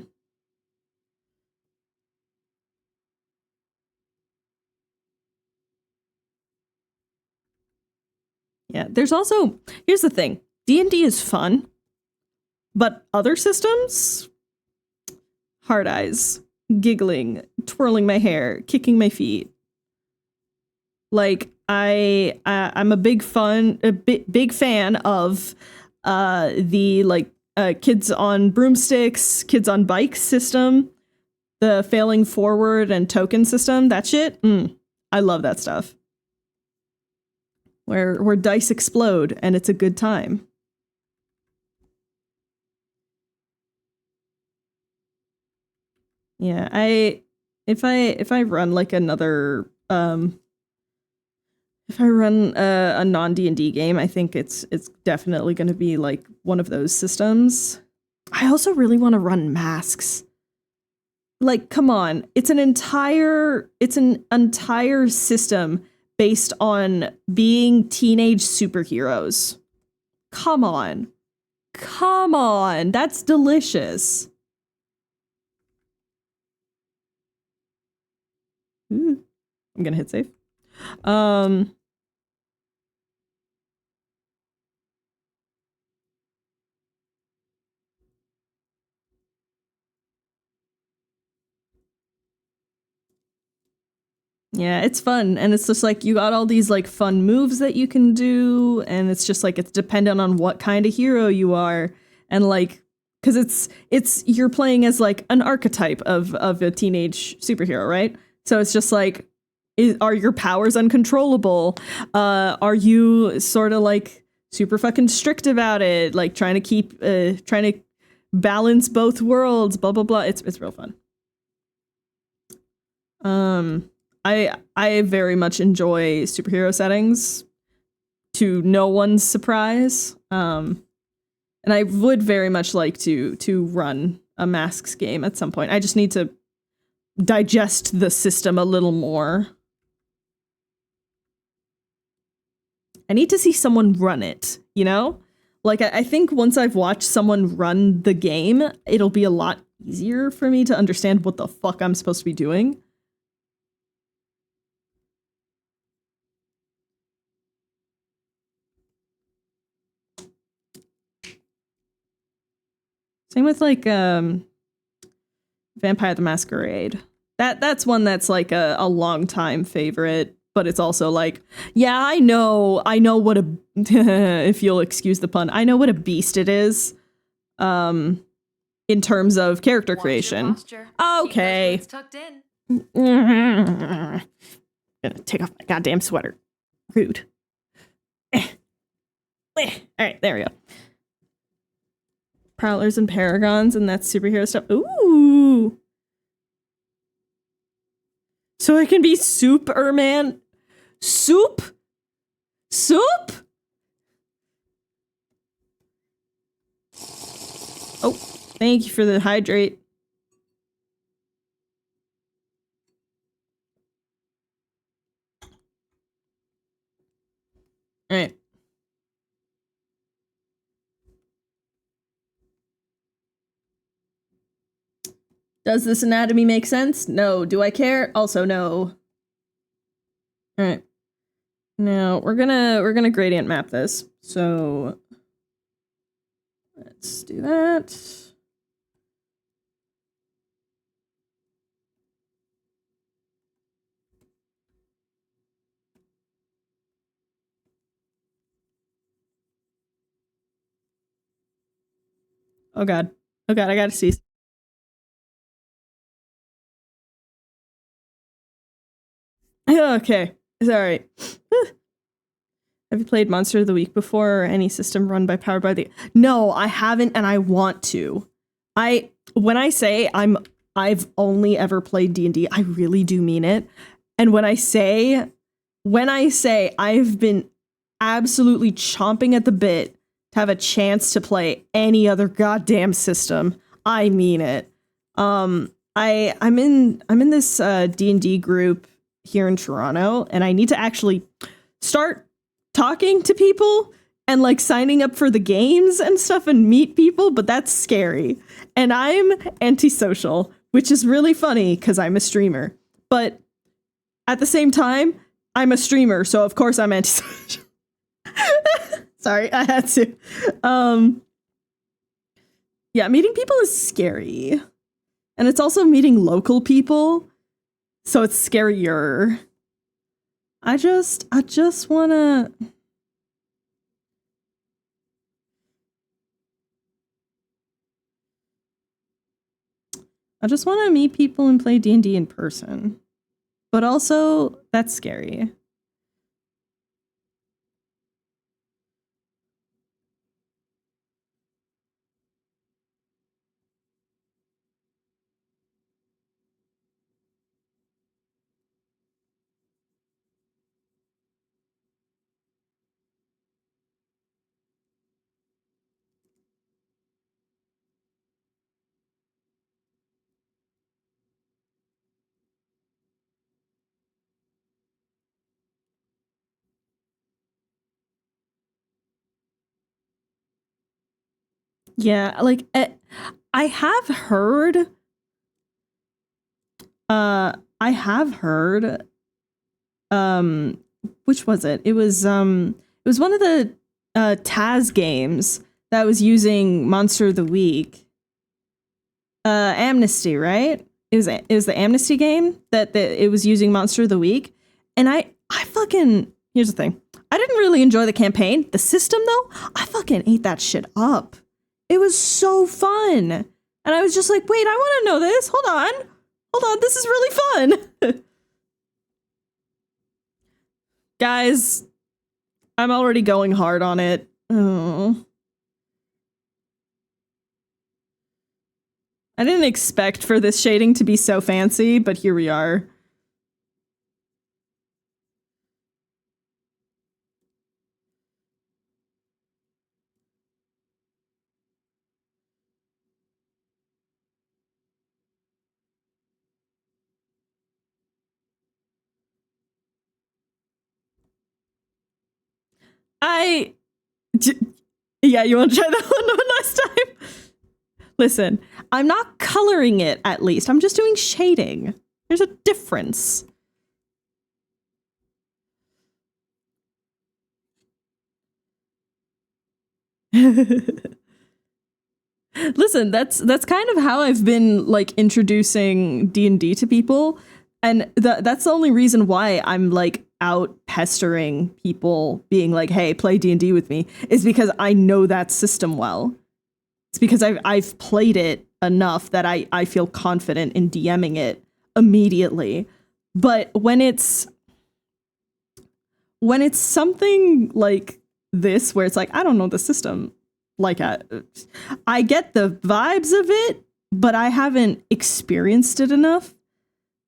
there's also, here's the thing. D&D is fun, but other systems, hard eyes, giggling, twirling my hair, kicking my feet. Like I'm a big fan of the like kids on broomsticks, kids on bikes system, the failing forward and token system. That shit, I love that stuff. Where dice explode and it's a good time. Yeah, if I run like another if I run a non D&D game, I think it's definitely going to be like one of those systems. I also really want to run masks. Like, come on, it's an entire system based on being teenage superheroes. Come on, that's delicious. Ooh, I'm gonna hit save. Yeah, it's fun, and it's just like you got all these like fun moves that you can do, and it's just like it's dependent on what kind of hero you are, and like because it's you're playing as like an archetype of a teenage superhero, right? So it's just like, are your powers uncontrollable? Are you sort of like super fucking strict about it, like trying to balance both worlds, blah blah blah. It's real fun. I very much enjoy superhero settings, to no one's surprise. And I would very much like to run a masks game at some point. I just need to digest the system a little more. I need to see someone run it, you know? Like, I think once I've watched someone run the game, it'll be a lot easier for me to understand what the fuck I'm supposed to be doing. Same with like Vampire the Masquerade. That's one that's like a long time favorite, but it's also like, yeah, I know what a if you'll excuse the pun, I know what a beast it is. In terms of character creation. Okay. Tucked in. Gonna take off my goddamn sweater. Rude. All right, there we go. Prowlers and Paragons and that superhero stuff. Ooh. So I can be Superman. Soup? Oh, thank you for the hydrate. All right. Does this anatomy make sense? No. Do I care? Also no. All right. Now we're gonna gradient map this. So let's do that. Oh god. Oh god, I gotta see. Okay. It's alright. Have you played Monster of the Week before or any system run by Powered by the... No, I haven't, and I want to. When I say I've only ever played D&D, I really do mean it. And when I say I've been absolutely chomping at the bit to have a chance to play any other goddamn system, I mean it. I'm in this D&D group here in Toronto, and I need to actually start talking to people and like signing up for the games and stuff and meet people, but that's scary. And I'm antisocial, which is really funny because I'm a streamer. But at the same time, I'm a streamer, so of course I'm antisocial. Sorry, I had to. Yeah, meeting people is scary. And it's also meeting local people, so it's scarier. I just wanna... I just want to meet people and play D&D in person. But also, that's scary. Yeah, like I have heard which was it? It was one of the Taz games that was using Monster of the Week. Amnesty, right? Is the Amnesty game that it was using Monster of the Week. And I fucking, here's the thing. I didn't really enjoy the campaign. The system though, I fucking ate that shit up. It was so fun. And I was just like, wait, I want to know this. Hold on, this is really fun. Guys, I'm already going hard on it. Oh. I didn't expect for this shading to be so fancy, but here we are. Yeah, you want to try that one last time? Listen, I'm not coloring it, at least. I'm just doing shading. There's a difference. Listen, that's kind of how I've been like introducing D&D to people, and that's the only reason why I'm like out pestering people, being like, "Hey, play D&D with me," is because I know that system well. It's because I've played it enough that I feel confident in DMing it immediately. But when it's something like this, where it's like, I don't know the system, like I get the vibes of it, but I haven't experienced it enough.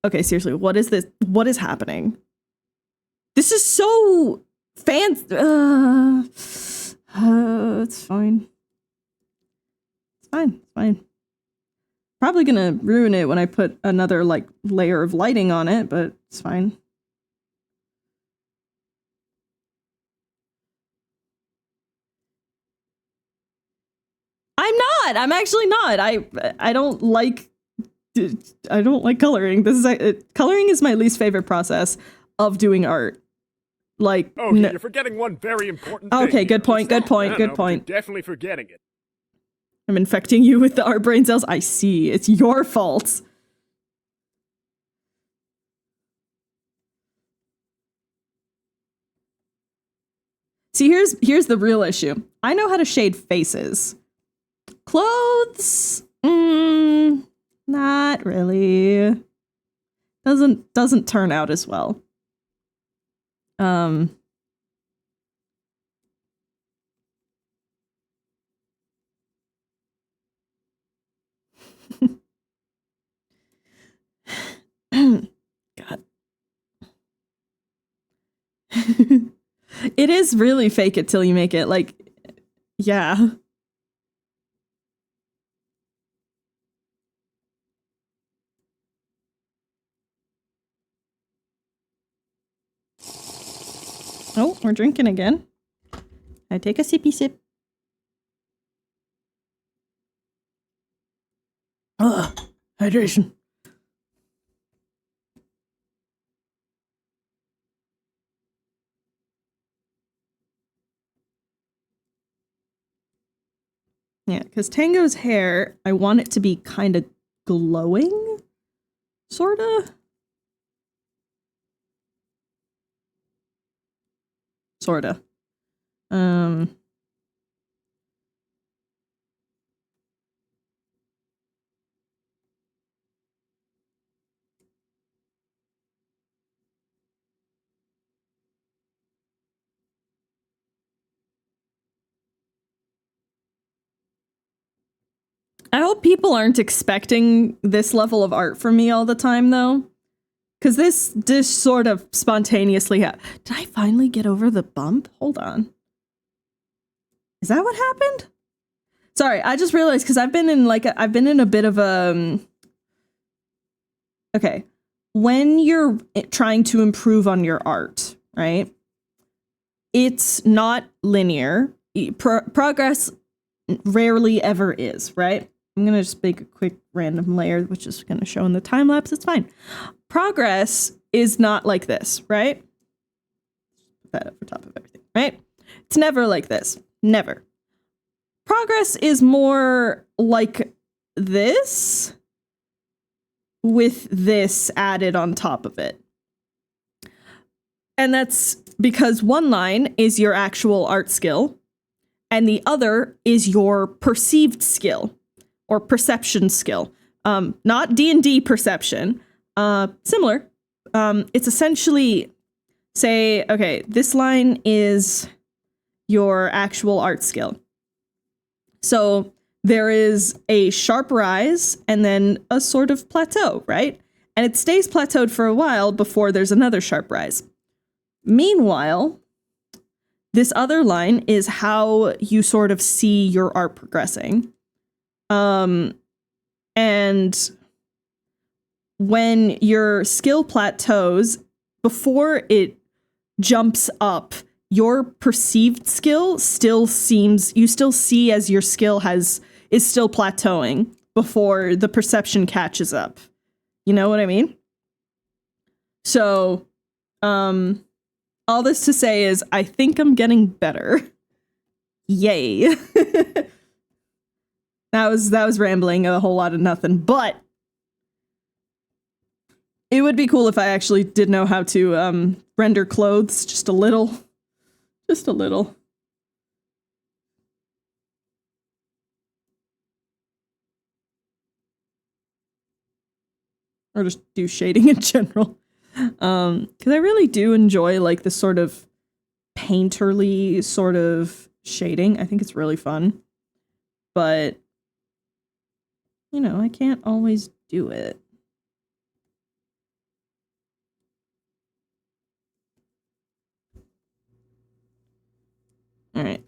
Okay, seriously, what is this? What is happening? This is so fancy. It's fine. It's fine. Probably gonna ruin it when I put another like layer of lighting on it, but it's fine. I'm not. I'm actually not. I don't like coloring. This is coloring is my least favorite process of doing art. Like, Oh, okay, you're forgetting one very important thing. Okay, good point. Good point. Good No, point. You're definitely forgetting it. I'm infecting you with the art brain cells. I see. It's your fault. See, here's the real issue. I know how to shade faces. clothes? Not really. Doesn't turn out as well. God. It is really fake it till you make it. Like, yeah. Oh, we're drinking again. I take a sippy sip. Ugh, hydration. Yeah, because Tango's hair, I want it to be kind of glowing, sorta. Sorta. I hope people aren't expecting this level of art from me all the time, though. Because this sort of spontaneously Did I finally get over the bump? Hold on. Is that what happened? Sorry, I just realized because I've been in a bit of a... Okay. When you're trying to improve on your art, right? It's not linear. Progress rarely ever is, right? I'm going to just make a quick random layer, which is going to show in the time lapse. It's fine. Progress is not like this, right? Put that over top of everything, right? It's never like this. Never. Progress is more like this with this added on top of it. And that's because one line is your actual art skill and the other is your perceived skill or perception skill. Not D&D perception. Similar. It's essentially, say, okay, this line is your actual art skill. So there is a sharp rise and then a sort of plateau, right? And it stays plateaued for a while before there's another sharp rise. Meanwhile, this other line is how you sort of see your art progressing. And when your skill plateaus, before it jumps up, your perceived skill still seems, you still see as your skill is still plateauing before the perception catches up. You know what I mean? So, all this to say is I think I'm getting better. Yay. That was rambling a whole lot of nothing, but it would be cool if I actually did know how to render clothes just a little. Just a little. Or just do shading in general. Because I really do enjoy like the sort of painterly sort of shading. I think it's really fun. But, you know, I can't always do it. All right.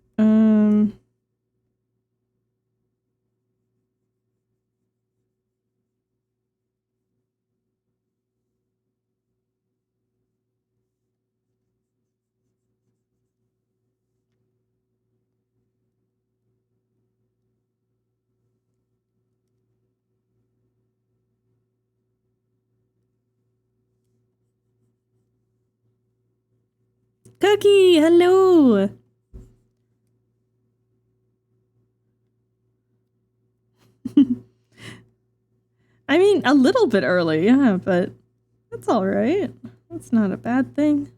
Cookie, hello. I mean, a little bit early, yeah, but that's all right. That's not a bad thing.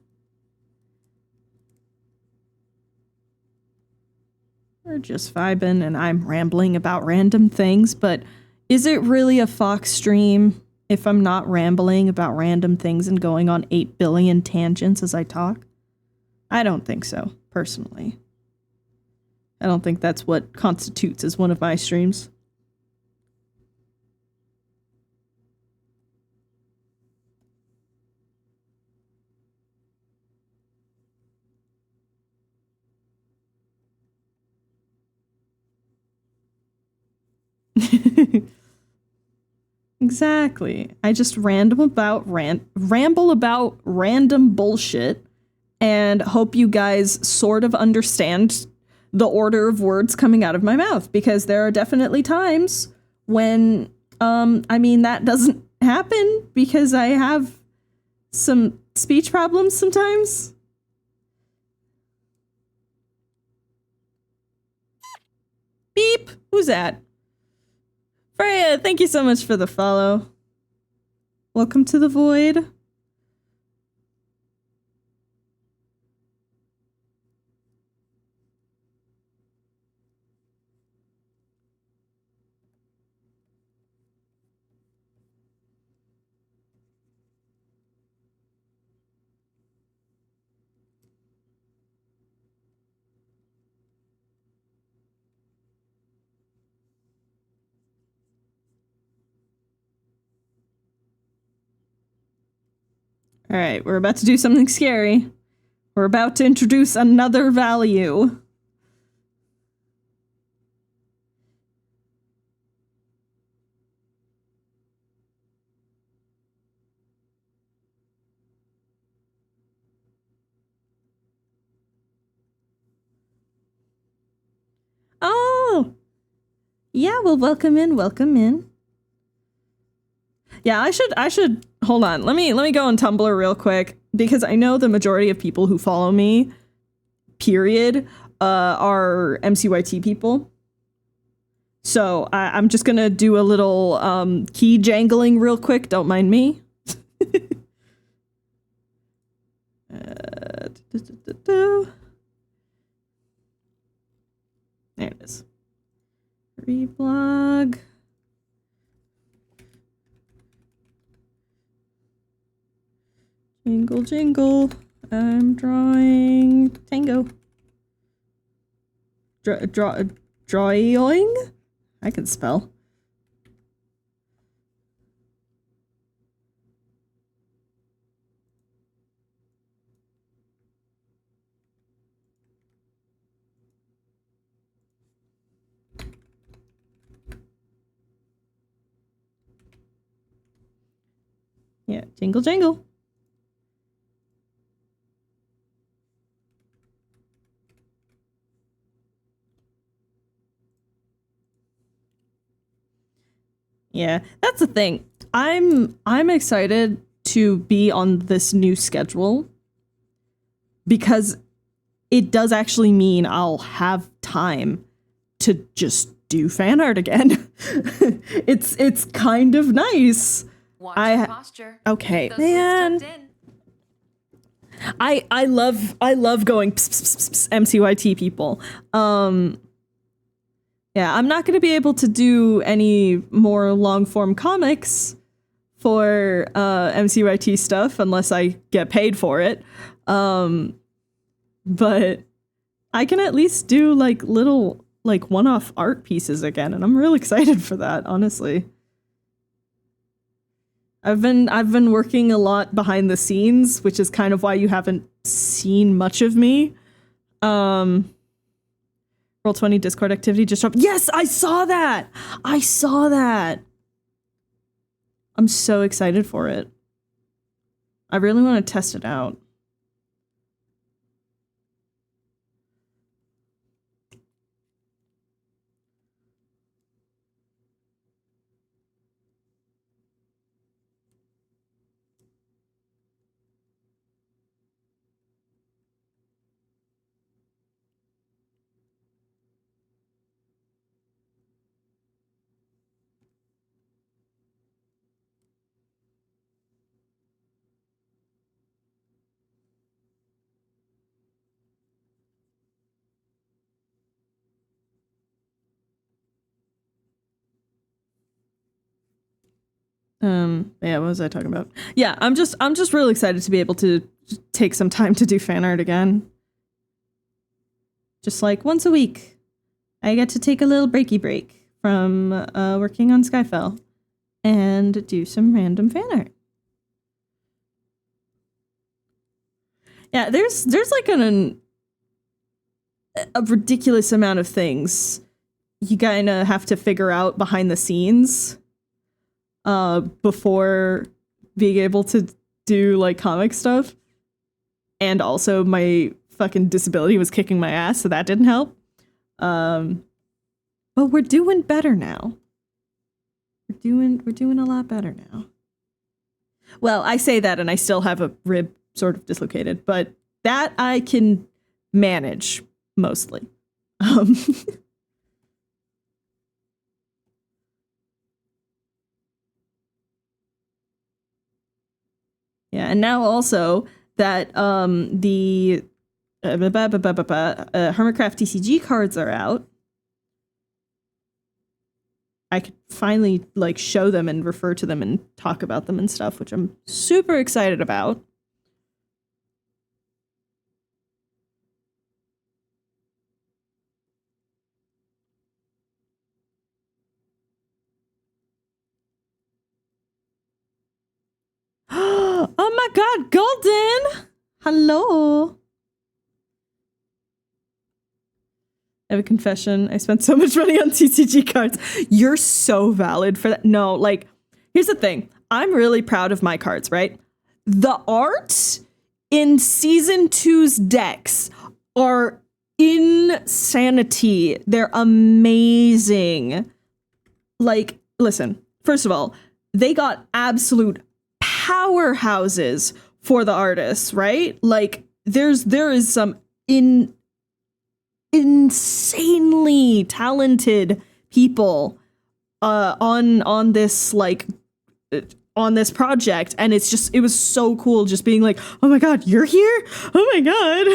We're just vibing and I'm rambling about random things, but is it really a Fox stream if I'm not rambling about random things and going on 8 billion tangents as I talk? I don't think so, personally. I don't think that's what constitutes as one of my streams. Exactly. I just ramble about random bullshit and hope you guys sort of understand the order of words coming out of my mouth, because there are definitely times when that doesn't happen because I have some speech problems sometimes. Beep. Who's that? Freya, thank you so much for the follow. Welcome to the void. All right, we're about to do something scary. We're about to introduce another value. Oh! Yeah, well, welcome in, welcome in. Yeah, I should hold on. Let me go on Tumblr real quick, because I know the majority of people who follow me, period, are MCYT people. So I'm just gonna do a little key jangling real quick. Don't mind me. There it is. Reblog. Jingle, jingle. I'm drawing tango. Drawing? I can spell. Yeah, jingle, jingle. Yeah, that's the thing. I'm excited to be on this new schedule because it does actually mean I'll have time to just do fan art again. It's kind of nice. Watch your posture. Okay, Those man. lips tucked in. I love going pss, pss, pss, pss, MCYT people. Yeah, I'm not going to be able to do any more long form comics for MCYT stuff unless I get paid for it. But I can at least do like little like one-off art pieces again, and I'm real excited for that, honestly. I've been working a lot behind the scenes, which is kind of why you haven't seen much of me. Roll20 Discord activity just dropped. Yes, I saw that. I saw that. I'm so excited for it. I really want to test it out. Yeah, what was I talking about? Yeah, I'm just really excited to be able to take some time to do fan art again. Just like once a week, I get to take a little breaky break from working on Skyfell and do some random fan art. Yeah, there's like a ridiculous amount of things you kind of have to figure out behind the scenes before being able to do like comic stuff. And also my fucking disability was kicking my ass, so that didn't help. But we're doing better now. We're doing a lot better now. Well, I say that and I still have a rib sort of dislocated, but that I can manage mostly. Yeah, and now also that the Hermitcraft TCG cards are out, I could finally like show them and refer to them and talk about them and stuff, which I'm super excited about. Oh my god, Golden! Hello. I have a confession. I spent so much money on TCG cards. You're so valid for that. No, like, here's the thing. I'm really proud of my cards, right? The art in Season 2's decks are insanity. They're amazing. Like, listen, first of all, they got absolute powerhouses for the artists, right? Like, there is some insanely talented people on this like on this project, and it was so cool just being like, oh my god, you're here, oh my god.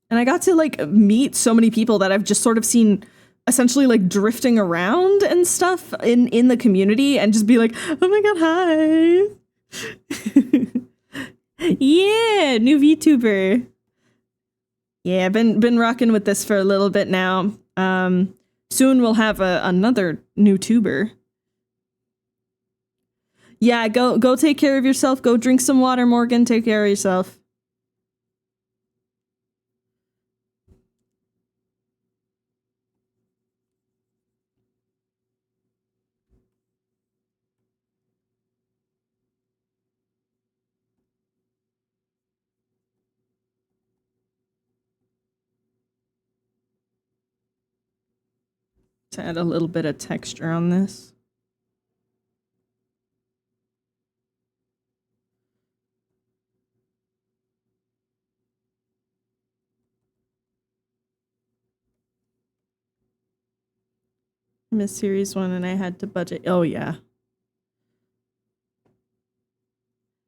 And I got to like meet so many people that I've just sort of seen essentially like drifting around and stuff in the community, and just be like, oh my god, hi. Yeah, new VTuber. Yeah, I've been rocking with this for a little bit now. Soon we'll have another new tuber. Yeah, go take care of yourself. Go drink some water, Morgan. Take care of yourself. To add a little bit of texture on this. Miss Series 1 and I had to budget. Oh yeah.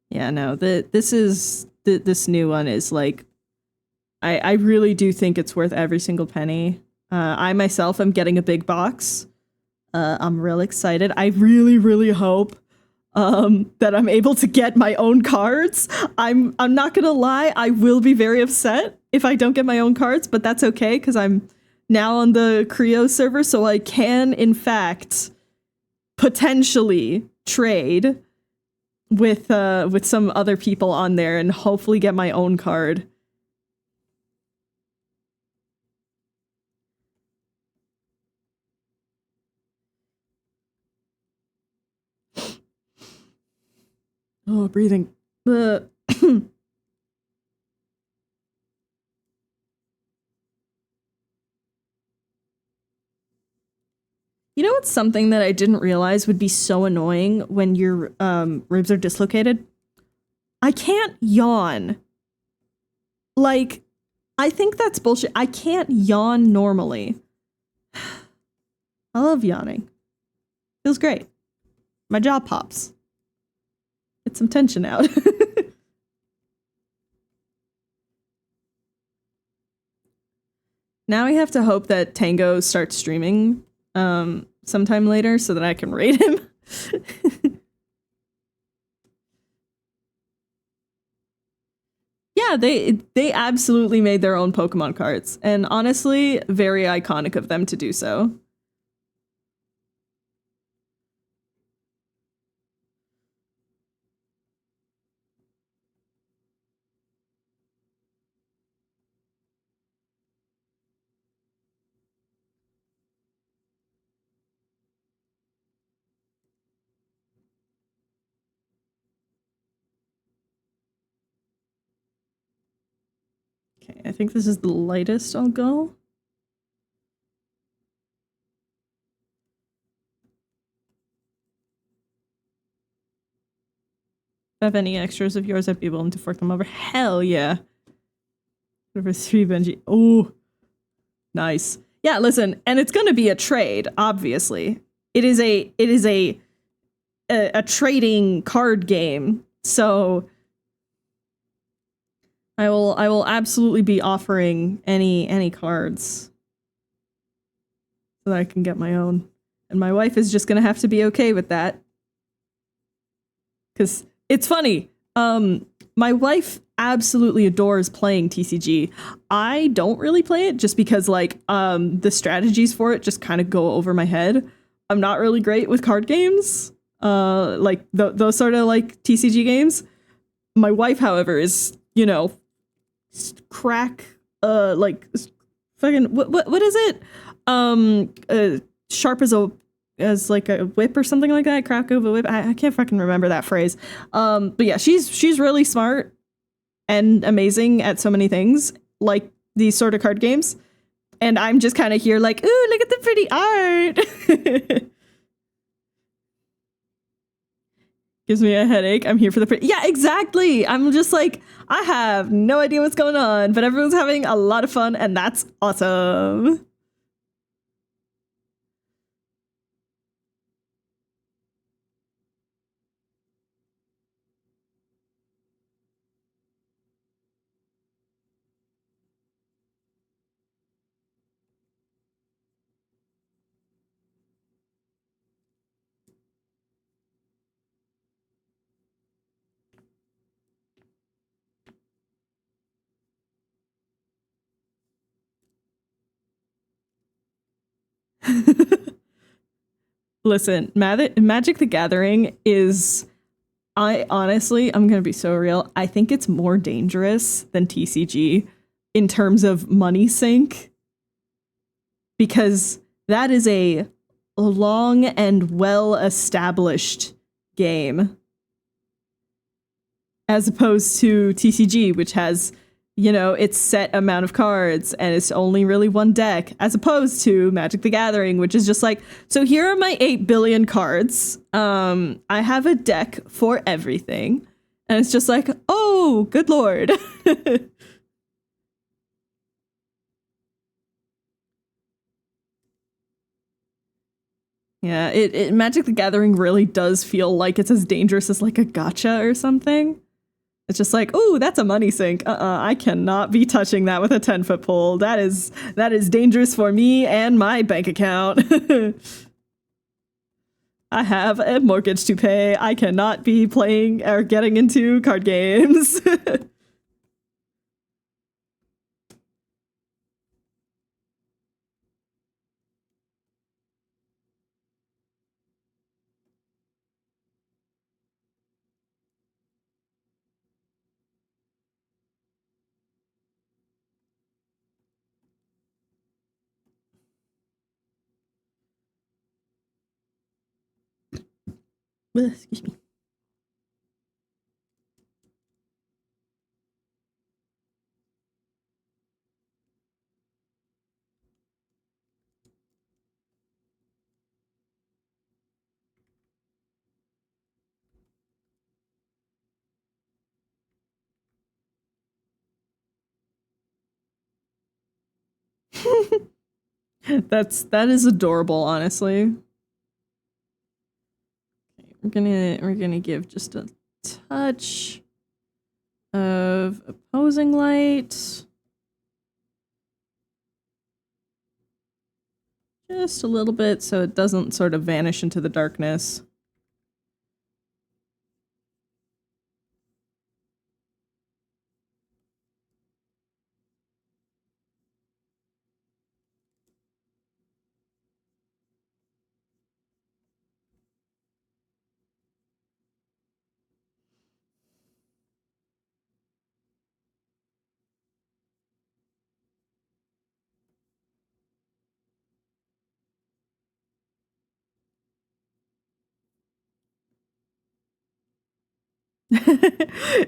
Yeah, no, this new one is like, I really do think it's worth every single penny. I myself am getting a big box. I'm real excited. I really, really hope that I'm able to get my own cards. I'm not gonna lie, I will be very upset if I don't get my own cards, but that's okay because I'm now on the Creo server, so I can in fact potentially trade with some other people on there and hopefully get my own card. Oh, breathing. You know what's something that I didn't realize would be so annoying when your ribs are dislocated? I can't yawn. Like, I think that's bullshit. I can't yawn normally. I love yawning. Feels great. My jaw pops. Get some tension out. Now we have to hope that Tango starts streaming sometime later so that I can rate him. Yeah, they absolutely made their own Pokemon cards, and honestly, very iconic of them to do so. Okay, I think this is the lightest I'll go. If I have any extras of yours, I'd be willing to fork them over. Hell yeah. Over 3 Benji. Oh, nice. Yeah, listen, and it's gonna be a trade, obviously. It is a trading card game, so I will absolutely be offering any cards so that I can get my own. And my wife is just gonna have to be okay with that. Cause it's funny. My wife absolutely adores playing TCG. I don't really play it just because like the strategies for it just kind of go over my head. I'm not really great with card games. Like those sort of like TCG games. My wife, however, is, you know, crack like fucking what is it? Sharp as like a whip or something like that. Crack of a whip. I can't fucking remember that phrase. But yeah, she's really smart and amazing at so many things, like these sort of card games. And I'm just kind of here like, ooh, look at the pretty art. Gives me a headache. I'm here for the pretty. Yeah, exactly. I'm just like, I have no idea what's going on, but everyone's having a lot of fun, and that's awesome. Listen, Magic the Gathering is, I'm gonna be so real, I think it's more dangerous than TCG in terms of money sink, because that is a long and well-established game, as opposed to TCG, which has, you know, its set amount of cards and it's only really one deck, as opposed to Magic the Gathering, which is just like, so here are my 8 billion cards. I have a deck for everything. And it's just like, oh, good lord. Yeah, Magic the Gathering really does feel like it's as dangerous as like a gacha or something. It's just like, oh, that's a money sink. I cannot be touching that with a 10-foot pole. That is dangerous for me and my bank account. I have a mortgage to pay. I cannot be playing or getting into card games. Excuse me. That is adorable, honestly. Okay, we're gonna give just a touch of opposing light. Just a little bit so it doesn't sort of vanish into the darkness.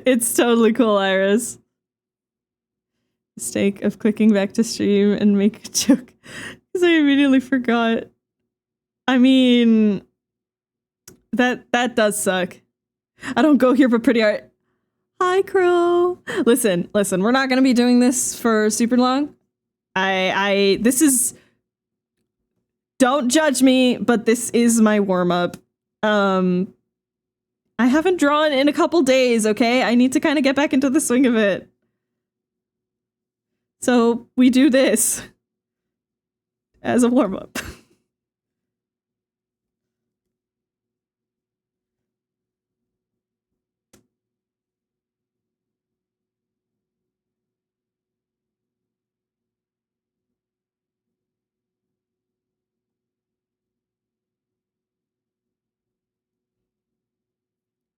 It's totally cool, Iris. Mistake of clicking back to stream and make a joke because I immediately forgot. I mean, that does suck. I don't go here for pretty art. Hi, Crow. Listen, we're not gonna be doing this for super long. This is, don't judge me, but this is my warm-up. I haven't drawn in a couple days, okay? I need to kind of get back into the swing of it. So we do this as a warm-up.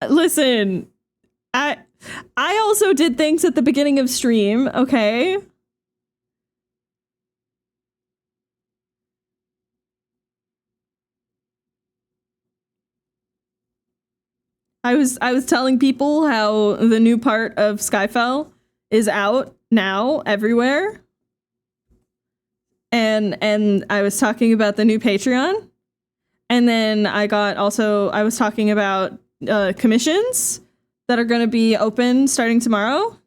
Listen, I also did things at the beginning of stream, okay? I was telling people how the new part of Skyfell is out now everywhere. And I was talking about the new Patreon. And then I was talking about commissions that are going to be open starting tomorrow.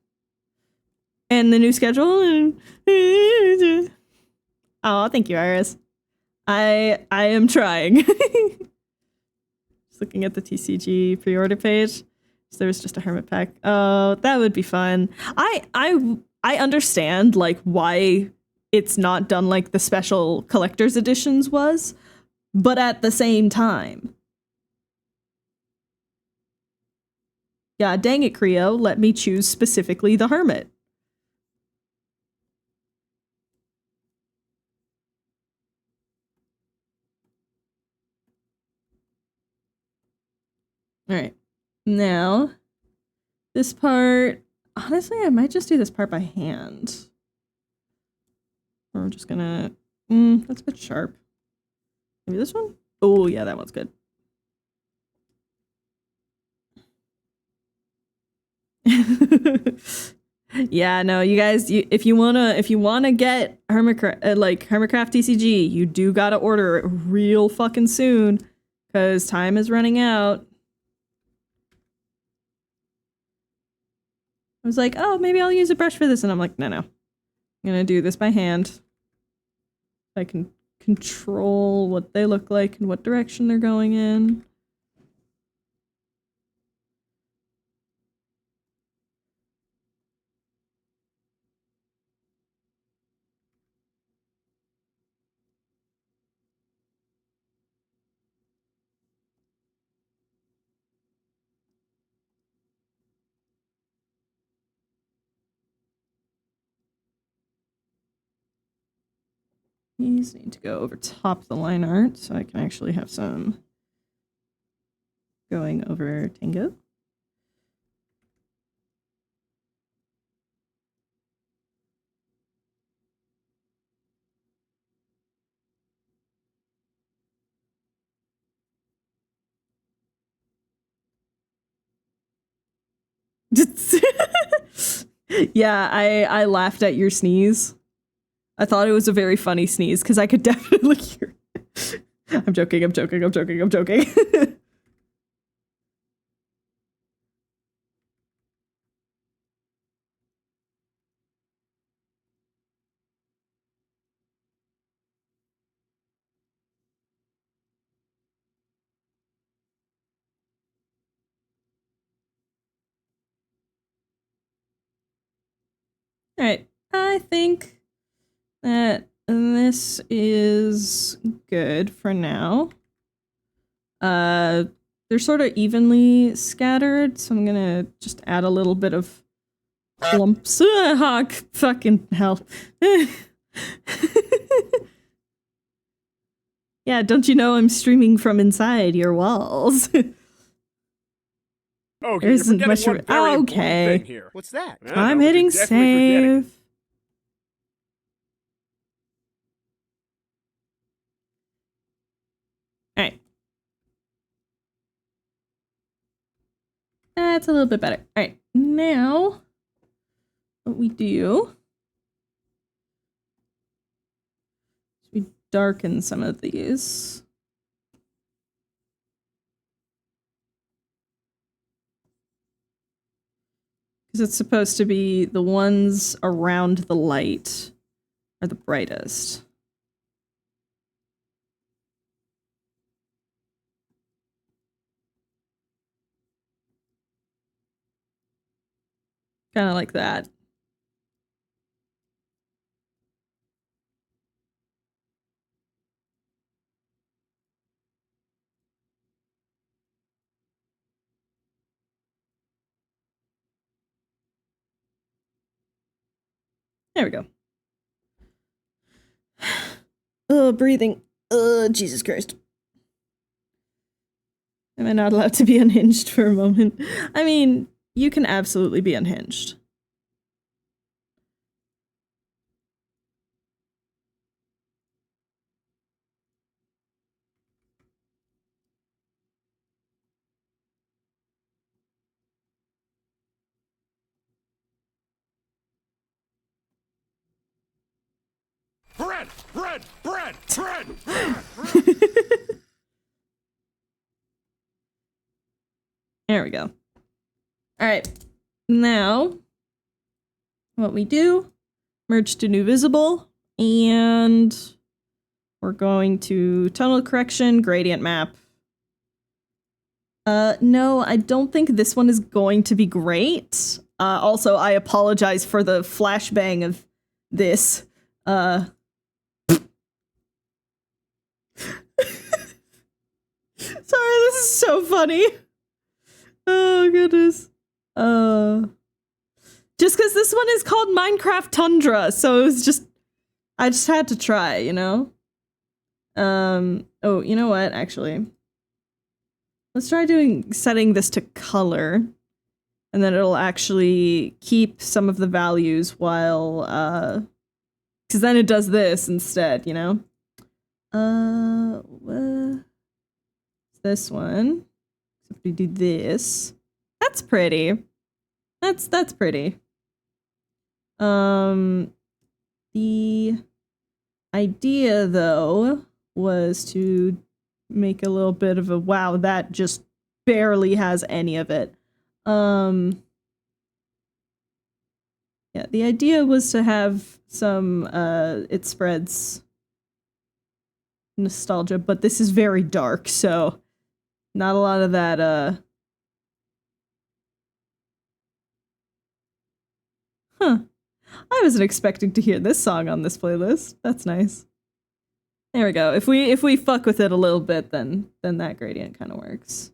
And the new schedule. Oh, thank you, Iris. I am trying. Looking at the TCG pre-order page. So there was just a hermit pack. Oh, that would be fun. I understand like why it's not done like the special collector's editions was, but at the same time. Yeah, dang it, Creo. Let me choose specifically the hermit. All right. Now, this part, honestly, I might just do this part by hand. Or I'm just gonna, that's a bit sharp. Maybe this one? Oh, yeah, that one's good. Yeah, no, you guys, if you wanna get Hermitcraft TCG, you do gotta order it real fucking soon, cause time is running out. I was like, oh, maybe I'll use a brush for this, and I'm like, no. I'm gonna do this by hand. I can control what they look like and what direction they're going in. These need to go over top the line art so I can actually have some going over Tango. Yeah, I laughed at your sneeze. I thought it was a very funny sneeze because I could definitely hear it. I'm joking. All right, I think that this is good for now. They're sort of evenly scattered, so I'm gonna just add a little bit of clumps. Fucking hell. Yeah, don't you know I'm streaming from inside your walls? Okay, There you're isn't forgetting much one to- very important okay. thing here. What's that? I I'm know, but hitting you're definitely forgetting. save. Alright. That's a little bit better. Alright, now what we do is we darken some of these. Because it's supposed to be the ones around the light are the brightest. Kind of like that. There we go. Oh, breathing. Jesus Christ. Am I not allowed to be unhinged for a moment? I mean, you can absolutely be unhinged. Bread! Bread! Bread! Bread! There we go. Alright. Now, what we do, merge to new visible, and we're going to tunnel correction, gradient map. No, I don't think this one is going to be great. Also, I apologize for the flashbang of this. Sorry, this is so funny. Oh, goodness. Just because this one is called Minecraft Tundra, so it was just... I just had to try, you know? Oh, you know what, actually? Let's try setting this to color, and then it'll actually keep some of the values while, because then it does this instead, you know? This one. So if we do this, that's pretty. That's pretty. The idea, though, was to make a little bit of a wow, that just barely has any of it. Yeah, the idea was to have some it spreads nostalgia, but this is very dark, so not a lot of that Huh. I wasn't expecting to hear this song on this playlist. That's nice. There we go. If we fuck with it a little bit, then that gradient kind of works.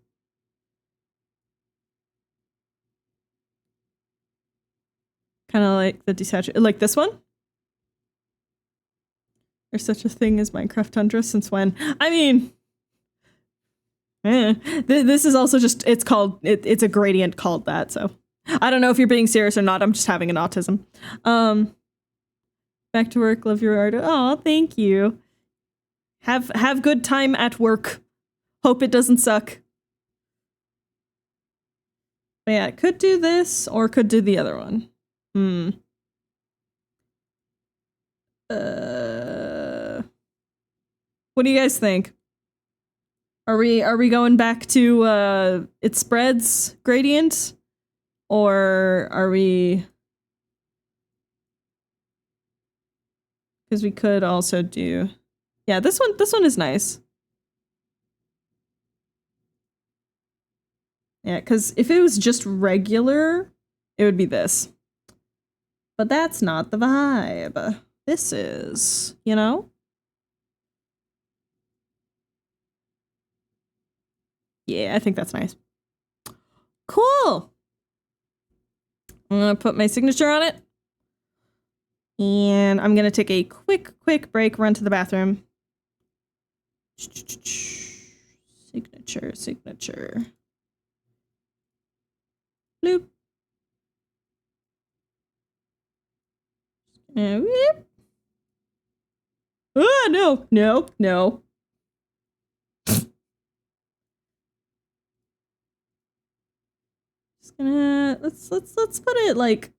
Kind of like the desaturation, like this one. There's such a thing as Minecraft Tundra since when? I mean, this is also just it's a gradient called that. So I don't know if you're being serious or not. I'm just having an autism. Back to work. Love your art. Oh, thank you. Have good time at work. Hope it doesn't suck. But yeah, could do this or could do the other one. What do you guys think? Are we going back to it spreads gradient? Or are we... Because we could also do... Yeah, this one is nice. Yeah, because if it was just regular, it would be this. But that's not the vibe. this is, you know? Yeah, I think that's nice. Cool. I'm gonna put my signature on it. And I'm gonna take a quick break, run to the bathroom. Signature. Bloop. Whoop. Oh, no. Just gonna let's put it like,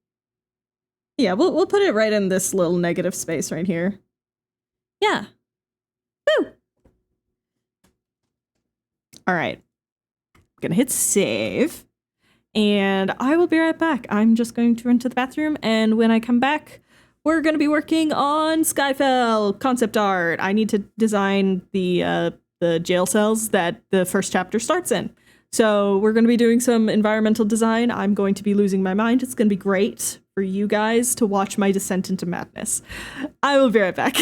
yeah, we'll put it right in this little negative space right here. Yeah. Woo. All right. Gonna hit save. And I will be right back. I'm just going to run to the bathroom, and when I come back, we're going to be working on Skyfell concept art. I need to design the jail cells that the first chapter starts in. So we're going to be doing some environmental design. I'm going to be losing my mind. It's going to be great for you guys to watch my descent into madness. I will be right back.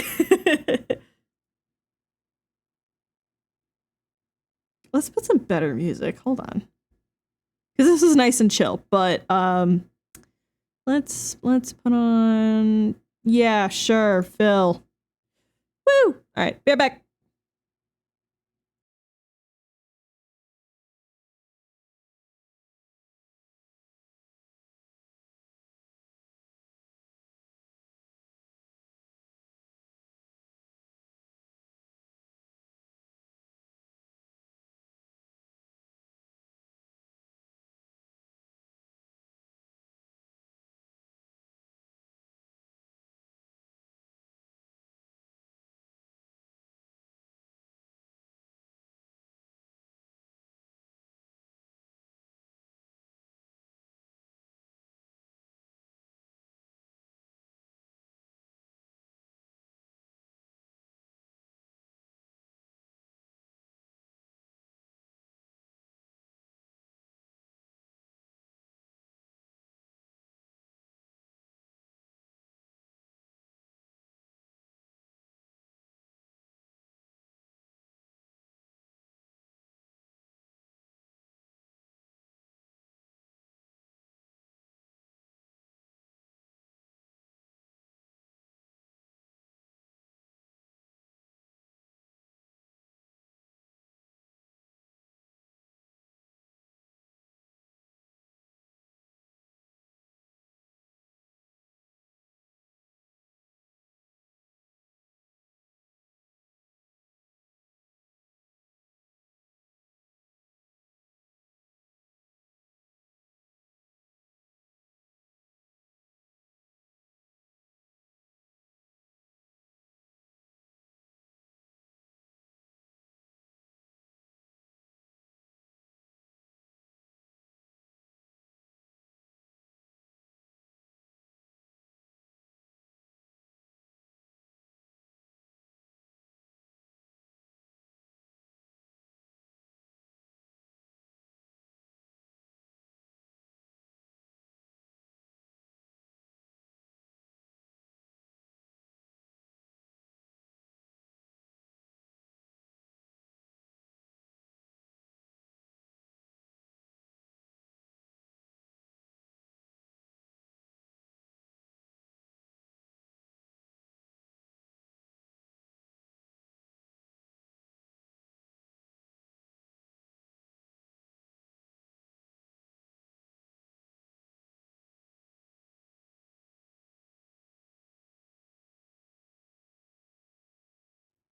Let's put some better music. Hold on. Because this is nice and chill, but let's put on, yeah, sure, Phil. Woo! All right, be right back.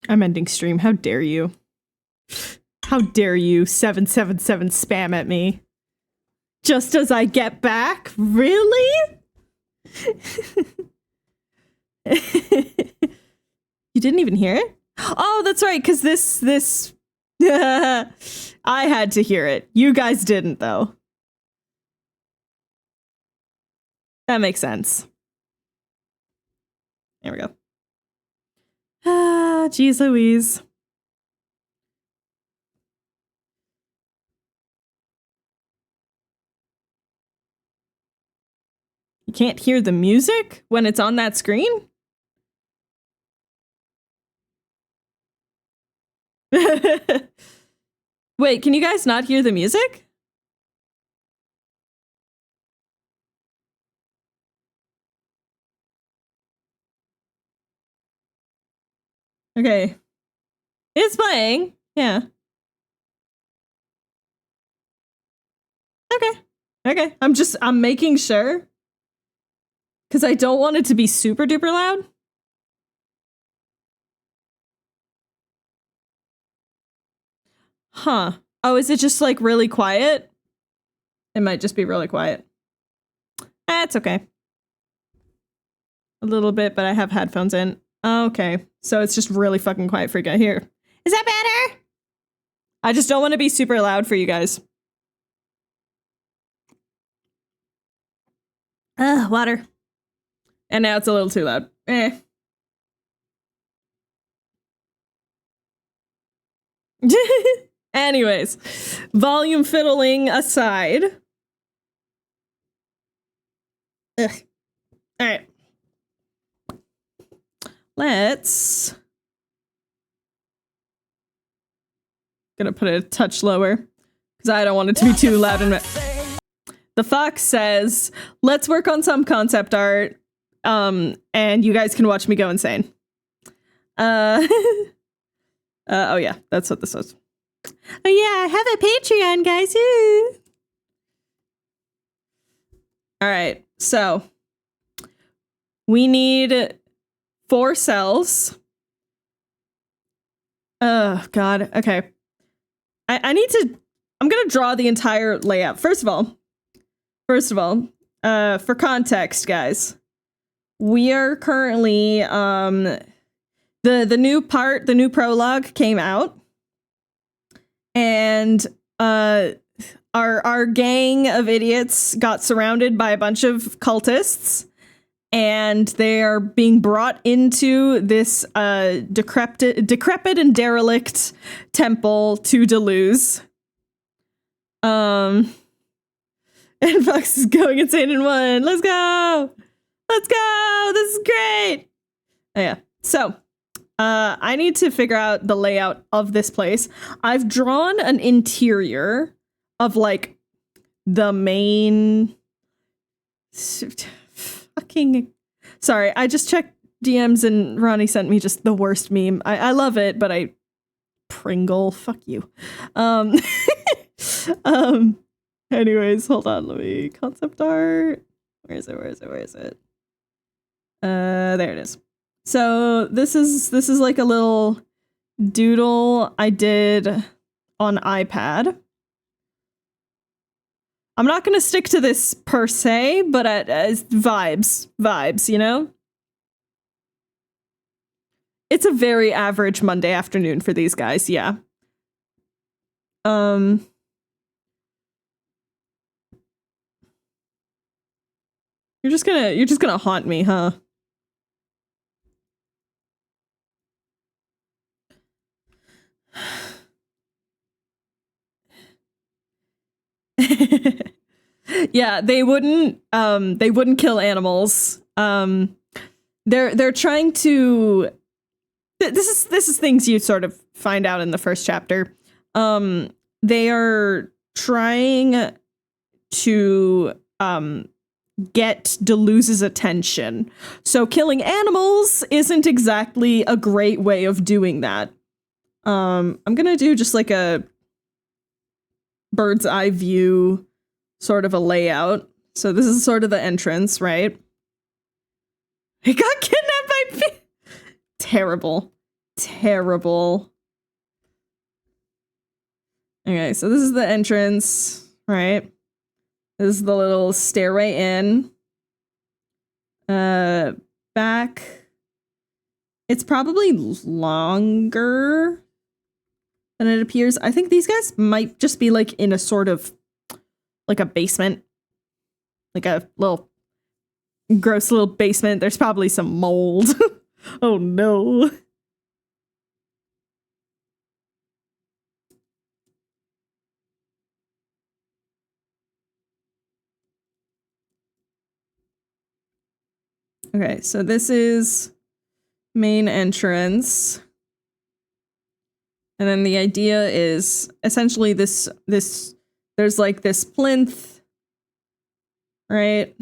I'm ending stream. How dare you? How dare you 777 spam at me? Just as I get back? Really? You didn't even hear it? Oh, that's right, because this I had to hear it. You guys didn't, though. That makes sense. There we go. Ah, geez Louise. You can't hear the music when it's on that screen? Wait, can you guys not hear the music? Okay. It's playing. Yeah. Okay. Okay. I'm making sure. Because I don't want it to be super duper loud. Huh. Oh, is it just like really quiet? It might just be really quiet. That's okay. A little bit, but I have headphones in. Okay. So it's just really fucking quiet for you guys here. Is that better? I just don't want to be super loud for you guys. Water. And now it's a little too loud. Anyways, volume fiddling aside. Ugh. All right. Let's. Gonna put it a touch lower because I don't want it to be too loud. And the fox says, "Let's work on some concept art, and you guys can watch me go insane." Oh yeah, that's what this was. Oh yeah, I have a Patreon, guys. All right, so we need 4 cells. Oh God. Okay. I need to. I'm gonna draw the entire layout. First of all, for context, guys, we are currently the new prologue came out, and our gang of idiots got surrounded by a bunch of cultists, and they are being brought into this decrepit and derelict temple to Deleuze. And Fox is going insane in 1. Let's go! Let's go! This is great! Oh yeah. So, I need to figure out the layout of this place. I've drawn an interior of, like, the main... Fucking... Sorry, I just checked DMs and Ronnie sent me just the worst meme. I love it, but I... Pringle, fuck you. Anyways, hold on, let me... Concept art... Where is it? There it is. So this is like a little doodle I did on iPad. I'm not gonna stick to this per se, but as vibes, you know? It's a very average Monday afternoon for these guys, yeah. You're just gonna haunt me, huh? Yeah, they wouldn't kill animals. They're trying to this is things you sort of find out in the first chapter. They are trying to get Deleuze's attention. So killing animals isn't exactly a great way of doing that. I'm gonna do just like a bird's eye view sort of a layout. So this is sort of the entrance, right? He got kidnapped by terrible. Okay, so this is the entrance, right? This is the little stairway in. Back. It's probably longer than it appears. I think these guys might just be like in a sort of like a basement. Like a little gross little basement. There's probably some mold. Oh no. Okay, so this is main entrance. And then the idea is essentially this there's like this plinth, right?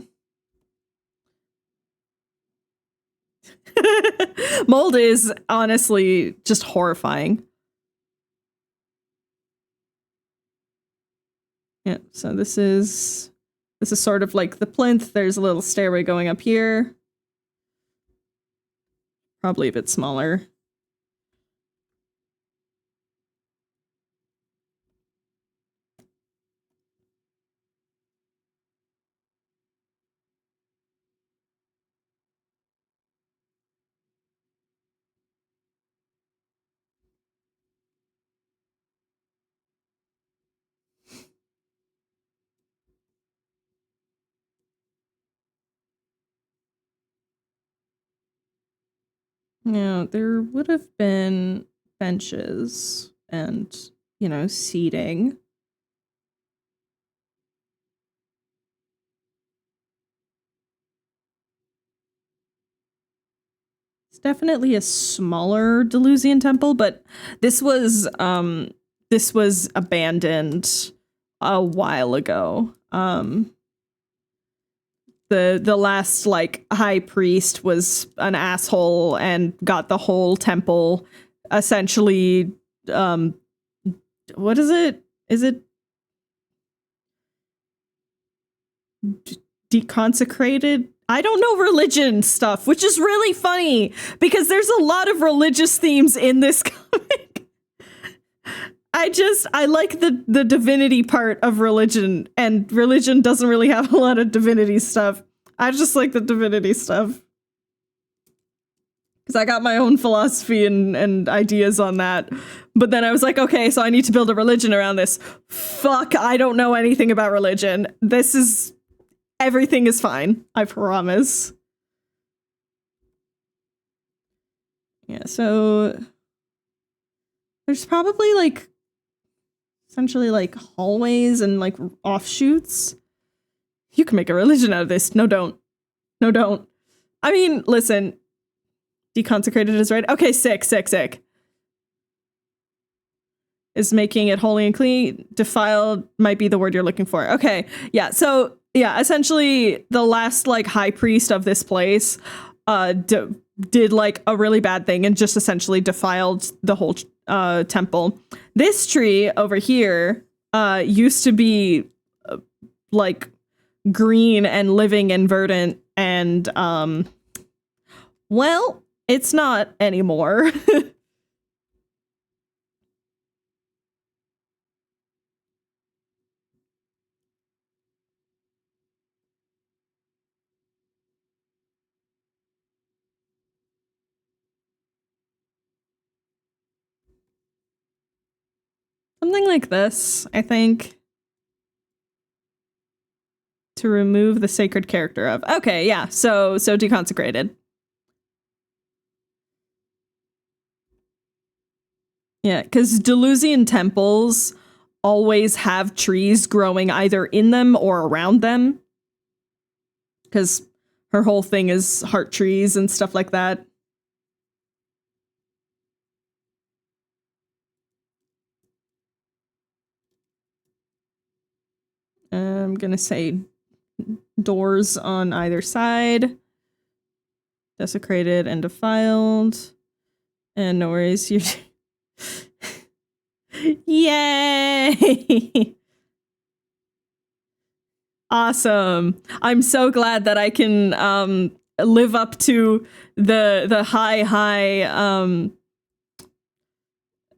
Mold is honestly just horrifying. Yeah, so this is sort of like the plinth. There's a little stairway going up here. Probably a bit smaller. Now, there would have been benches and, you know, seating. It's definitely a smaller Delusian temple, but this was abandoned a while ago. The last like high priest was an asshole and got the whole temple essentially what is it? Is it deconsecrated? I don't know religion stuff, which is really funny because there's a lot of religious themes in this comic. I like the divinity part of religion, and religion doesn't really have a lot of divinity stuff. I just like the divinity stuff. Because I got my own philosophy and ideas on that. But then I was like, okay, so I need to build a religion around this. Fuck, I don't know anything about religion. Everything is fine, I promise. Yeah, so there's probably like essentially like hallways and like offshoots. You can make a religion out of this. No, don't. No, don't. I mean, listen. Deconsecrated is right. Okay, sick. Is making it holy and clean. Defiled might be the word you're looking for. Okay, yeah. So, yeah, essentially the last like high priest of this place did like a really bad thing and just essentially defiled the whole temple. This tree over here used to be like green and living and verdant, and well, it's not anymore. Something like this, I think. To remove the sacred character of. Okay, yeah, so deconsecrated. Yeah, because Delusian temples always have trees growing either in them or around them. Because her whole thing is heart trees and stuff like that. I'm gonna say doors on either side. Desecrated and defiled. And no worries, you. Yay! Awesome. I'm so glad that I can live up to the high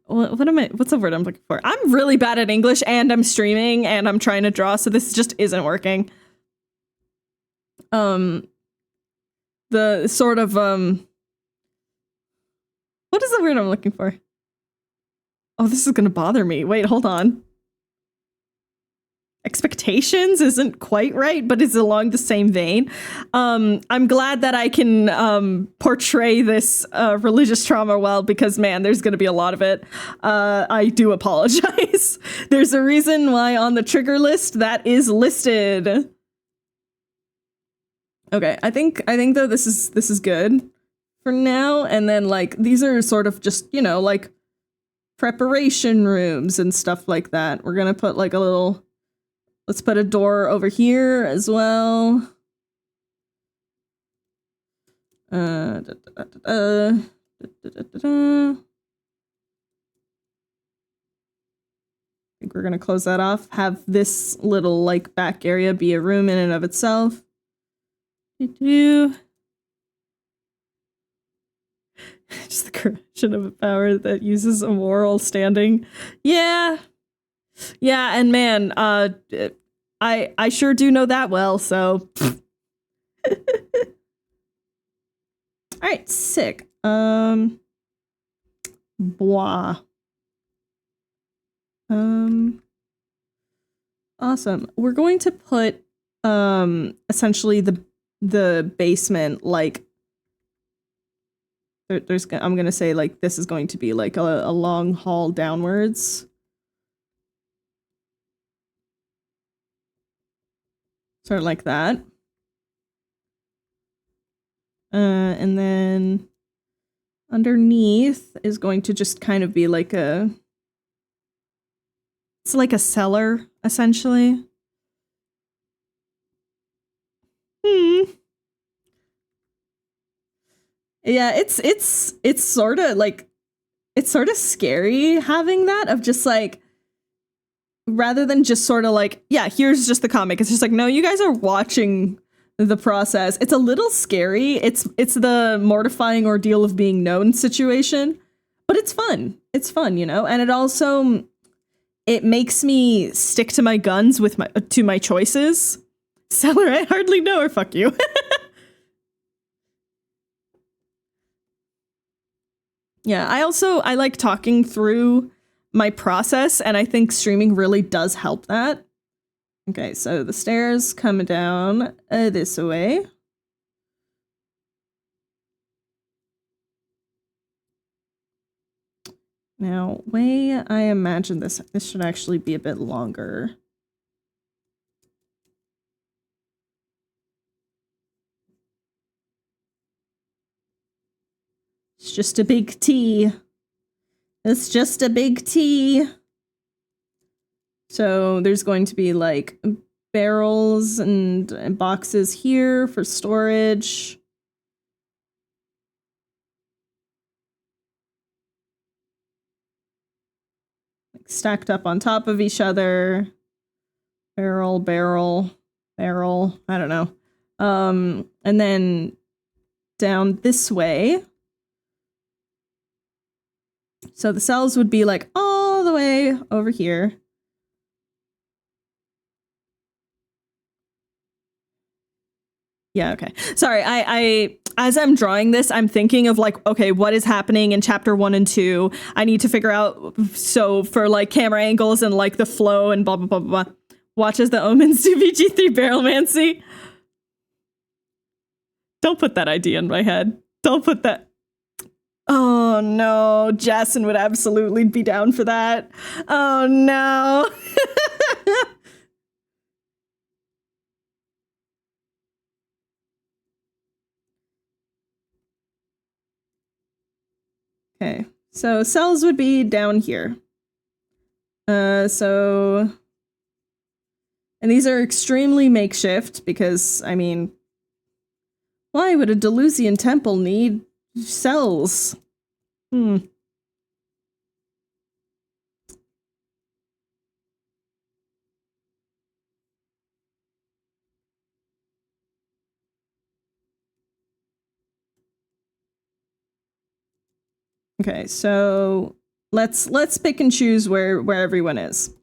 what's the word I'm looking for? I'm really bad at English and I'm streaming and I'm trying to draw, so this just isn't working. The sort of what is the word I'm looking for? Oh, this is gonna bother me. Wait, hold on. Expectations isn't quite right, but it's along the same vein. I'm glad that I can portray this religious trauma well, because man, there's going to be a lot of it. I do apologize. There's a reason why on the trigger list that is listed. Okay, I think though this is good for now, and then like these are sort of just, you know, like preparation rooms and stuff like that. We're gonna put like a little, let's put a door over here as well. I think we're gonna close that off. Have this little like back area be a room in and of itself. Just the corruption of a power that uses a moral standing. Yeah. Yeah, and man, I sure do know that well, so. Alright, sick. Blah. Awesome. We're going to put essentially the basement like I'm gonna say like this is going to be like a long hall downwards. Sort of like that. And then underneath is going to just kind of be like it's like a cellar, essentially. Yeah, it's sort of like, it's sort of scary having that of just like, rather than just sort of like, yeah, here's just the comic. It's just like, no, you guys are watching the process. It's a little scary. It's the mortifying ordeal of being known situation, but it's fun. It's fun, you know? And it also, it makes me stick to my guns with my choices. Seller, I hardly know her. Fuck you. Yeah, I like talking through my process, and I think streaming really does help that. Okay, so the stairs come down this way. Now, way I imagine this should actually be a bit longer. It's just a big T. It's just a big T. So there's going to be like barrels and boxes here for storage. Like stacked up on top of each other. Barrel, barrel, barrel. I don't know. And then down this way. So the cells would be like all the way over here. Yeah, okay. Sorry, I as I'm drawing this, I'm thinking of like, okay, what is happening in chapter 1 and 2? I need to figure out, so for like camera angles and like the flow and blah, blah, blah, blah, blah. Watch as the omens do VG3 barrelmancy. Don't put that idea in my head. Don't put that. Oh no, Jason would absolutely be down for that. Oh no. Okay, so cells would be down here. So, and these are extremely makeshift because, I mean, why would a Delusian temple need cells? Okay, so let's pick and choose where everyone is.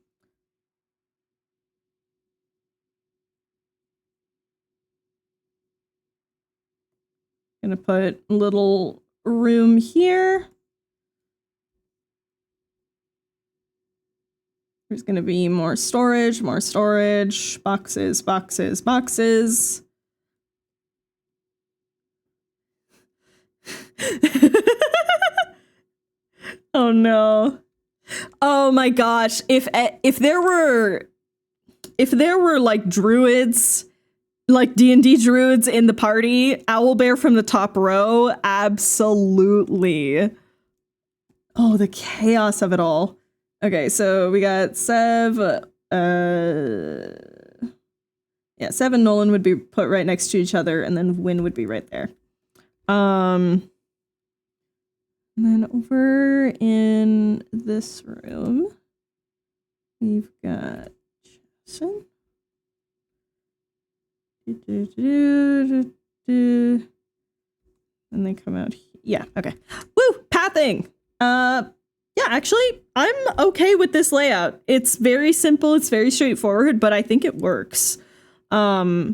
Gonna put a little room here. There's gonna be more storage, boxes, boxes, boxes. Oh no. Oh my gosh. If there were like druids, like D&D druids in the party, Owlbear from the top row, absolutely. Oh, the chaos of it all. Okay, so we got Sev. Yeah, Sev and Nolan would be put right next to each other, and then Win would be right there. And then over in this room, we've got Jason. And they come out. Yeah, okay. Woo! Pathing! Yeah, actually, I'm okay with this layout. It's very simple, it's very straightforward, but I think it works. Sorry.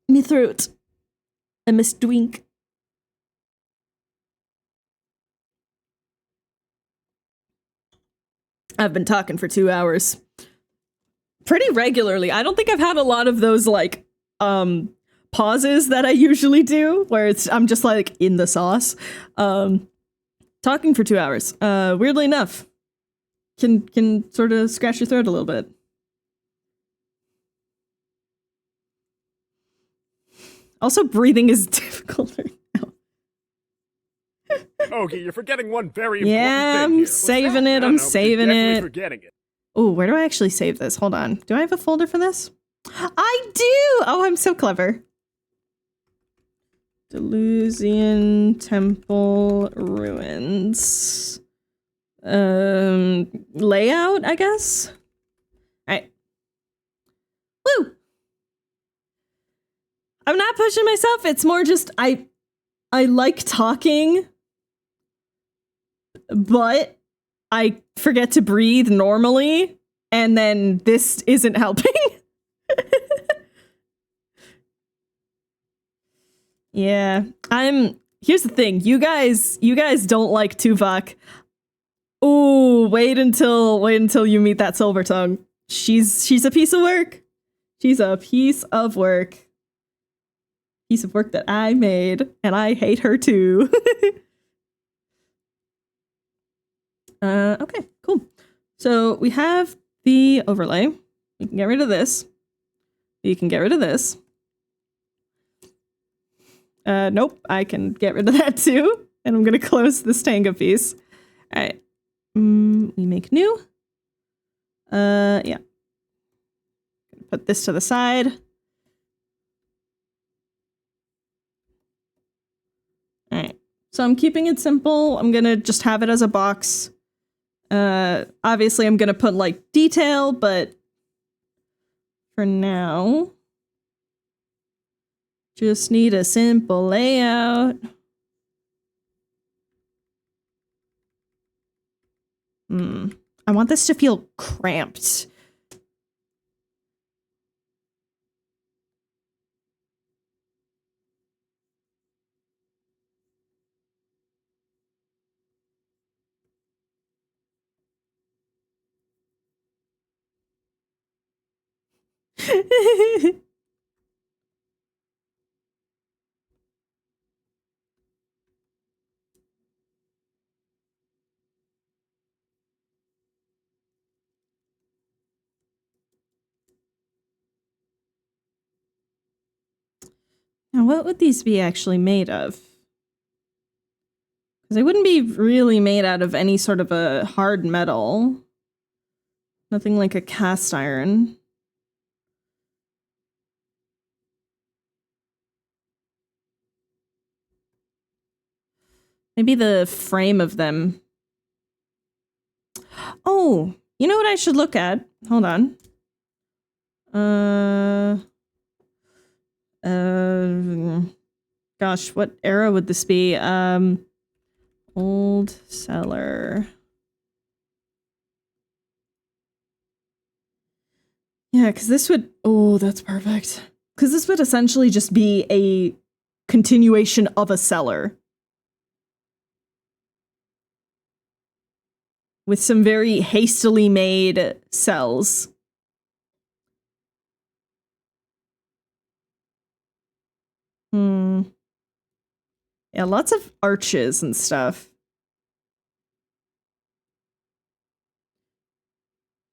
Me throat. I missed Dwink. I've been talking for 2 hours. Pretty regularly. I don't think I've had a lot of those, like, pauses that I usually do, where I'm just, like, in the sauce. Talking for 2 hours. Weirdly enough, can sort of scratch your throat a little bit. Also, breathing is difficult right now. Okay, you're forgetting one very important Yeah, thing I'm here. saving it. I don't I'm know, but you're saving definitely it. forgetting it. Oh, where do I actually save this? Hold on. Do I have a folder for this? I do! Oh, I'm so clever. Delusian Temple Ruins. Layout, I guess? Alright. Woo! I'm not pushing myself. It's more just I like talking, but I forget to breathe normally, and then this isn't helping. Yeah, here's the thing. You guys don't like Tuvok. Ooh, wait until you meet that Silver Tongue. She's a piece of work. She's a piece of work. Piece of work that I made, and I hate her too. Okay, cool. So we have the overlay. You can get rid of this. You can get rid of this. Nope, I can get rid of that too. And I'm gonna close this Tango piece. All right. We make new. Yeah. Put this to the side. All right. So I'm keeping it simple. I'm gonna just have it as a box. Obviously I'm gonna put like detail, but for now, just need a simple layout. I want this to feel cramped. Now, what would these be actually made of? Because they wouldn't be really made out of any sort of a hard metal. Nothing like a cast iron. Maybe the frame of them. Oh, you know what I should look at? Hold on. Gosh, what era would this be? Old cellar. Yeah, because this would... Oh, that's perfect. Because this would essentially just be a continuation of a cellar. With some very hastily made cells. Yeah, lots of arches and stuff.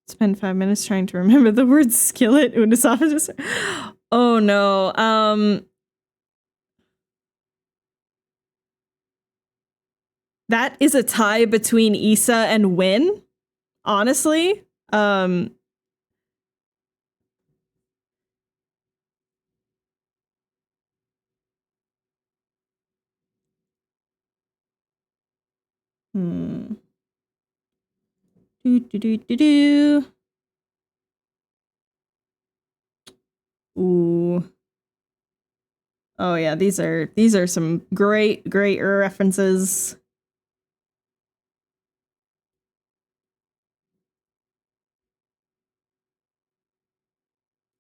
Spend 5 minutes trying to remember the word skillet. Unasophagus. Oh no. that is a tie between Issa and Win, honestly. Do, do, do, do, do. Ooh. Oh yeah, these are some great references.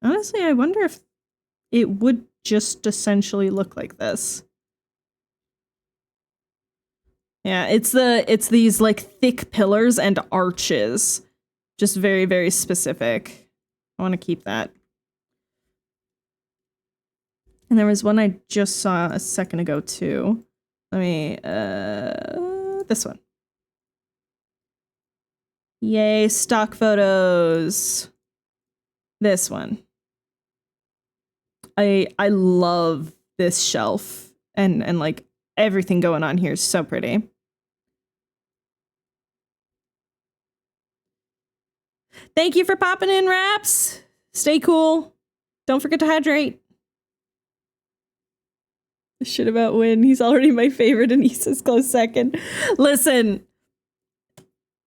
Honestly, I wonder if it would just essentially look like this. Yeah, it's these like thick pillars and arches. Just very, very specific. I want to keep that. And there was one I just saw a second ago too. Let me this one. Yay, stock photos. This one. I love this shelf and like everything going on here is so pretty. Thank you for popping in, Raps. Stay cool. Don't forget to hydrate. Shit about Win. He's already my favorite and Issa's close second. Listen,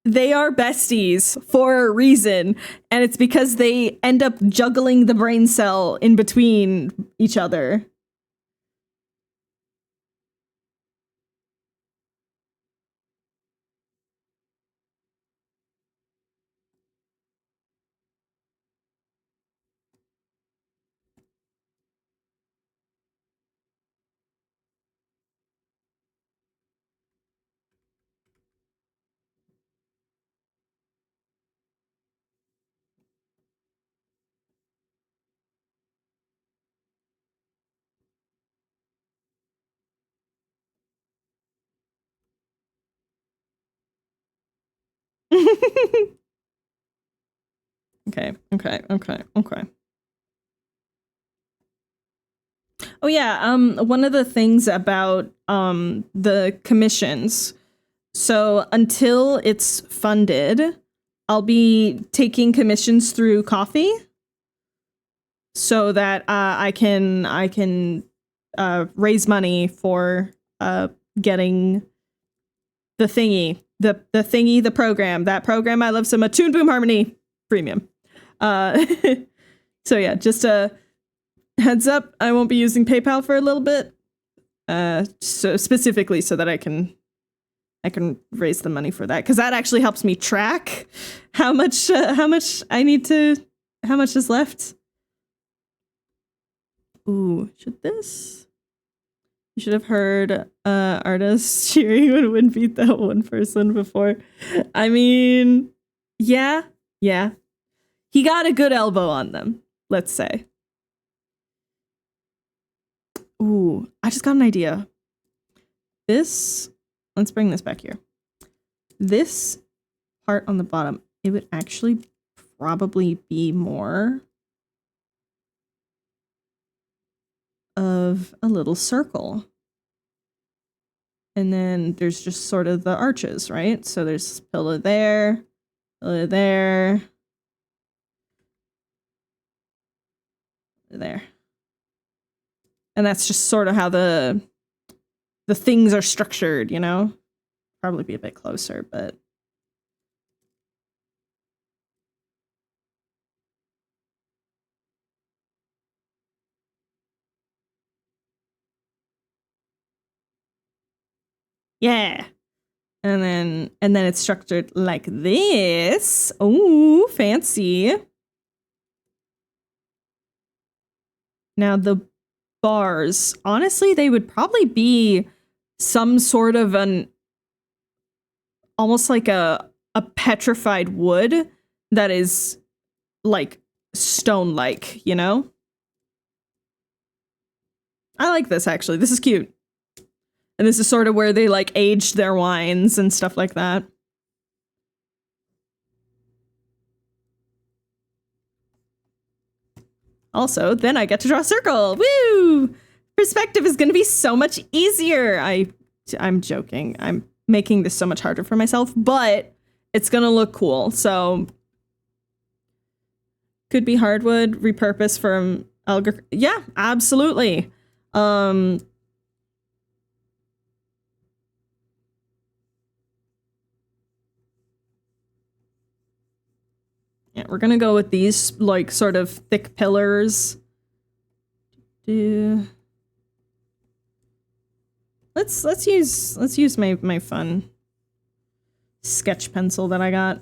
they are besties for a reason, and it's because they end up juggling the brain cell in between each other. Okay. Oh yeah, one of the things about the commissions. So until it's funded, I'll be taking commissions through Coffee so that I can raise money for getting the thingy, the program, that program I love so much, Toon Boom Harmony Premium. So yeah, just a heads up, I won't be using PayPal for a little bit. So specifically so that I can raise the money for that, because that actually helps me track how much I need to, how much is left. Ooh, should this? You should have heard artists cheering when Win beat that one person before. I mean, yeah. He got a good elbow on them, let's say. Ooh, I just got an idea. This, let's bring this back here. This part on the bottom, it would actually probably be more of a little circle. And then there's just sort of the arches, right? So there's pillar there, there. And that's just sort of how the things are structured, you know? Probably be a bit closer, but yeah. And then it's structured like this. Ooh, fancy. Now the bars, honestly, they would probably be some sort of an almost like a petrified wood that is like stone-like, you know? I like this actually. This is cute. And this is sort of where they like aged their wines and stuff like that. Also, then I get to draw a circle. Woo! Perspective is going to be so much easier. I'm joking. making this so much harder for myself, but it's gonna look cool. So could be hardwood repurposed from yeah, absolutely. Yeah, we're gonna go with these like sort of thick pillars. Let's use my fun sketch pencil that I got.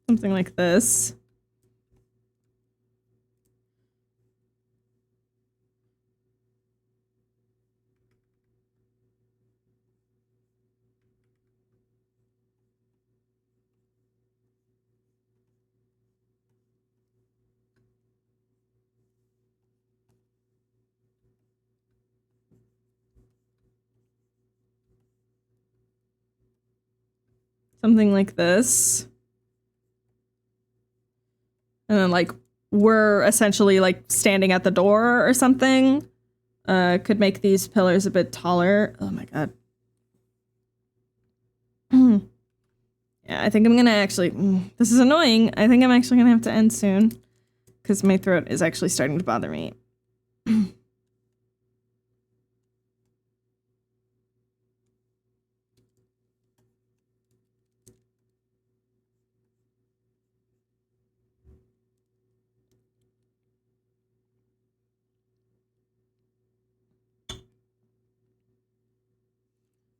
Something like this. Something like this. And then like we're essentially like standing at the door or something. Could make these pillars a bit taller. Oh my god. Yeah, I think I'm gonna actually, this is annoying. I think I'm actually gonna have to end soon because my throat is actually starting to bother me.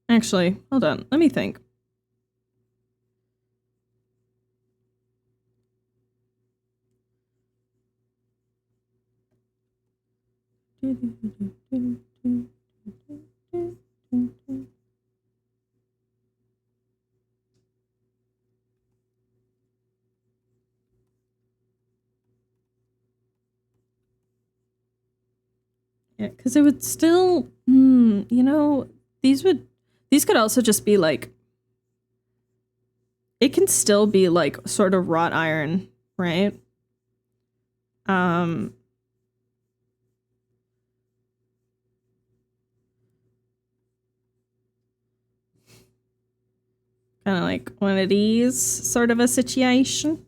Actually, hold on. Let me think. Yeah, because it would still, you know, these could also just be like, it can still be like sort of wrought iron, right? Kind of like one of these sort of a situation.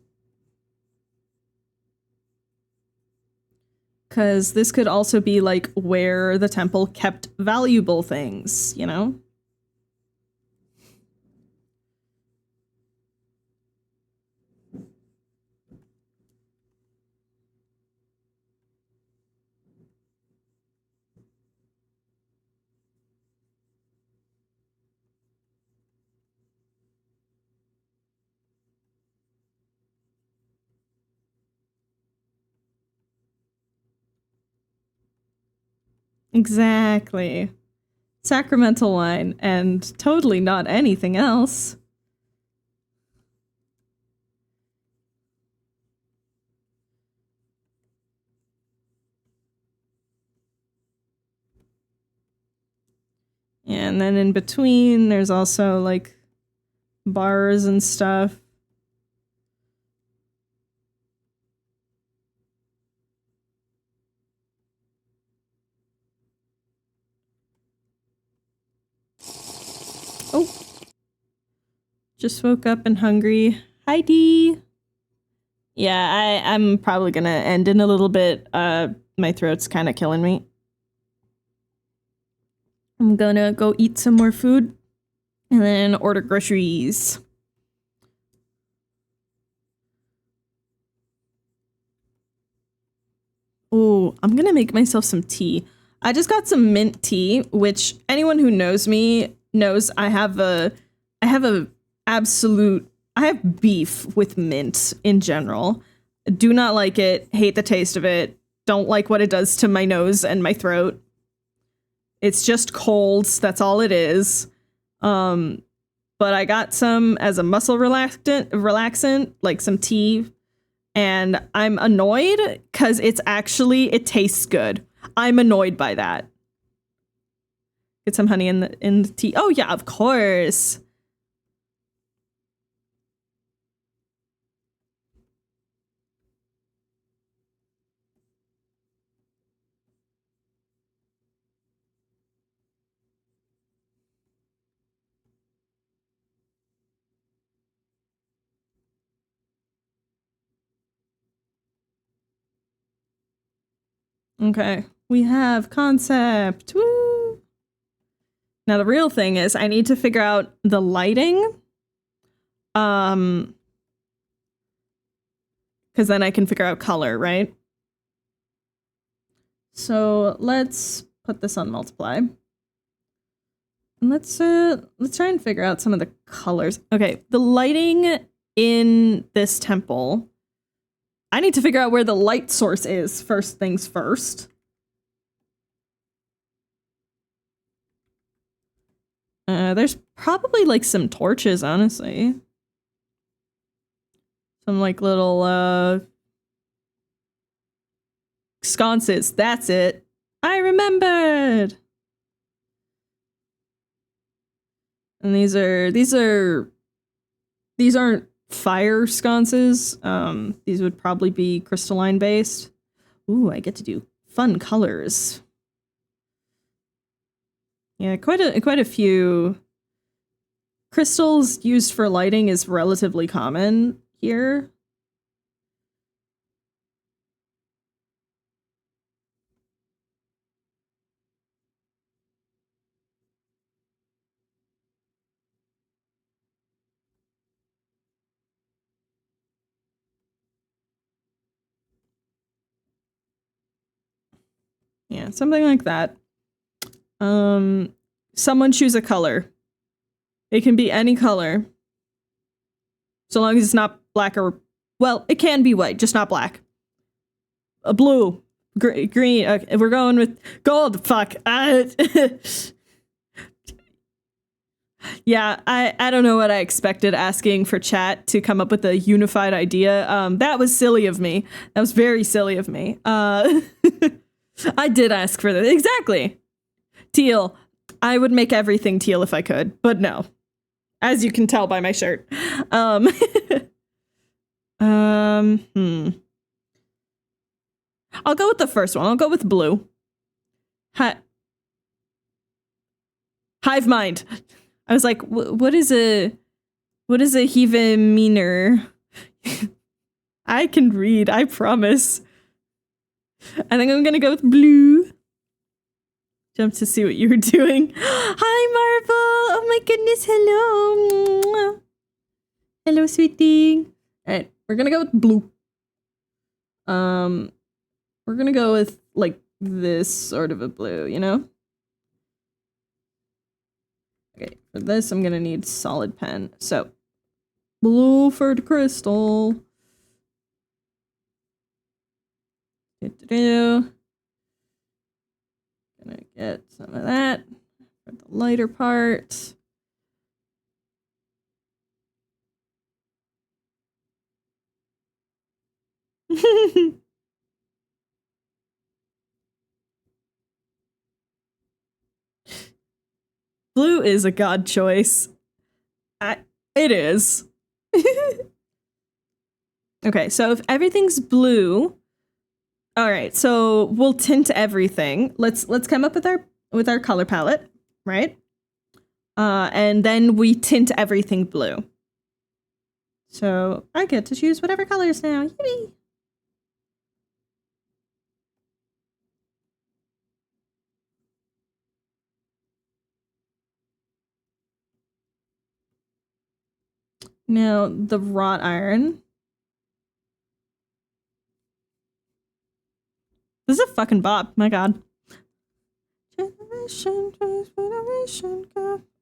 Because this could also be like where the temple kept valuable things, you know? Exactly. Sacramental wine and totally not anything else. And then in between, there's also like bars and stuff. Oh. Just woke up and hungry. Hi, Dee. Yeah, I'm probably gonna end in a little bit. My throat's kind of killing me. I'm gonna go eat some more food and then order groceries. Oh, I'm gonna make myself some tea. I just got some mint tea, which anyone who knows me knows I have beef with mint in general. Do not like it, hate the taste of it. don't like what it does to my nose and my throat. It's just cold. That's all it is. But I got some as a muscle relaxant, like some tea. And I'm annoyed because it tastes good. I'm annoyed by that. Get some honey in the tea. Oh yeah, of course. Okay, we have concept. Woo! Now the real thing is I need to figure out the lighting. Because then I can figure out color, right? So let's put this on multiply. And let's try and figure out some of the colors. Okay, the lighting in this temple. I need to figure out where the light source is, first things first. There's probably like some torches, honestly. Some like little sconces. That's it. I remembered. And these aren't fire sconces. These would probably be crystalline based. Ooh, I get to do fun colors. Yeah, quite a few. Crystals used for lighting is relatively common here. Yeah, something like that. Someone choose a color. It can be any color. So long as it's not black or... Well, it can be white, just not black. A blue. Green. Okay, we're going with gold. Fuck. Yeah, I don't know what I expected asking for chat to come up with a unified idea. That was silly of me. That was very silly of me. I did ask for that. Exactly. Teal. I would make everything teal if I could, but no. As you can tell by my shirt. I'll go with the first one. I'll go with blue. Hive mind. I was like, what is a Hiveminer? I can read, I promise. I think I'm gonna go with blue. Jump to see what you were doing. Hi, Marvel! Oh my goodness, hello! Hello, sweetie. Alright, we're gonna go with blue. We're gonna go with, like, this sort of a blue, you know? Okay, for this, I'm gonna need solid pen. So, blue for the crystal. Gonna get some of that for the lighter part. Blue is a god choice. It is. Okay, so if everything's blue, all right. So we'll tint everything. Let's come up with our color palette, right? And then we tint everything blue. So I get to choose whatever colors now. Yippee! Now, the wrought iron. This is a fucking bop. My god. Generation.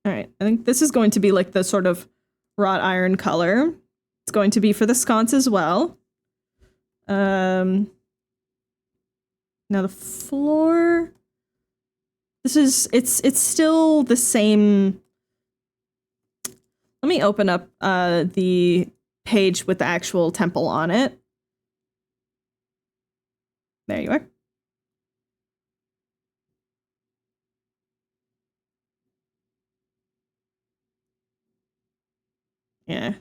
Alright, I think this is going to be like the sort of wrought iron color. It's going to be for the sconce as well. Now the floor. It's still the same. Let me open up the page with the actual temple on it. There you are. Yeah.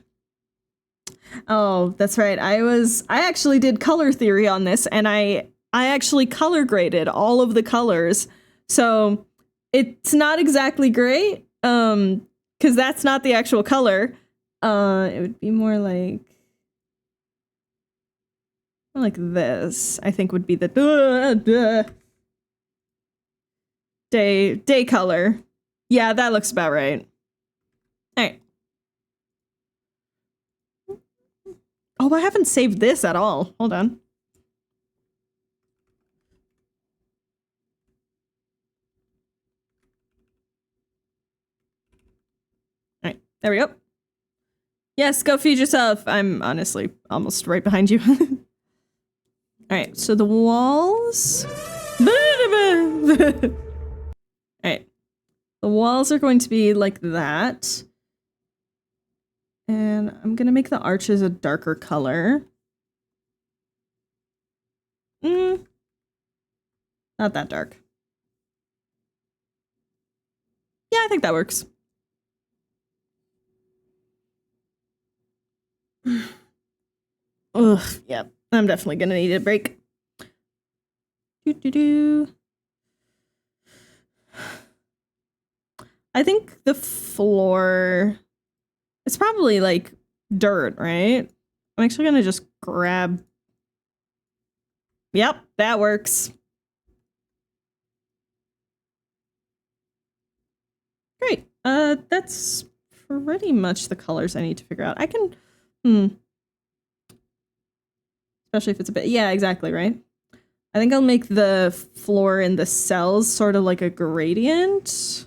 Oh, that's right. I actually did color theory on this, and I actually color graded all of the colors. So it's not exactly great, because that's not the actual color. It would be more like this. I think would be the day color. Yeah, that looks about right. All right. Oh, I haven't saved this at all. Hold on. All right, there we go. Yes, go feed yourself. I'm honestly almost right behind you. All right, so the walls. All right, the walls are going to be like that. And I'm going to make the arches a darker color. Not that dark. Yeah, I think that works. Ugh, yep. I'm definitely going to need a break. I think the floor... It's probably like dirt, right? I'm actually gonna just grab... Yep, that works. Great. That's pretty much the colors I need to figure out. I can... Especially if it's a bit... Yeah, exactly, right? I think I'll make the floor in the cells sort of like a gradient.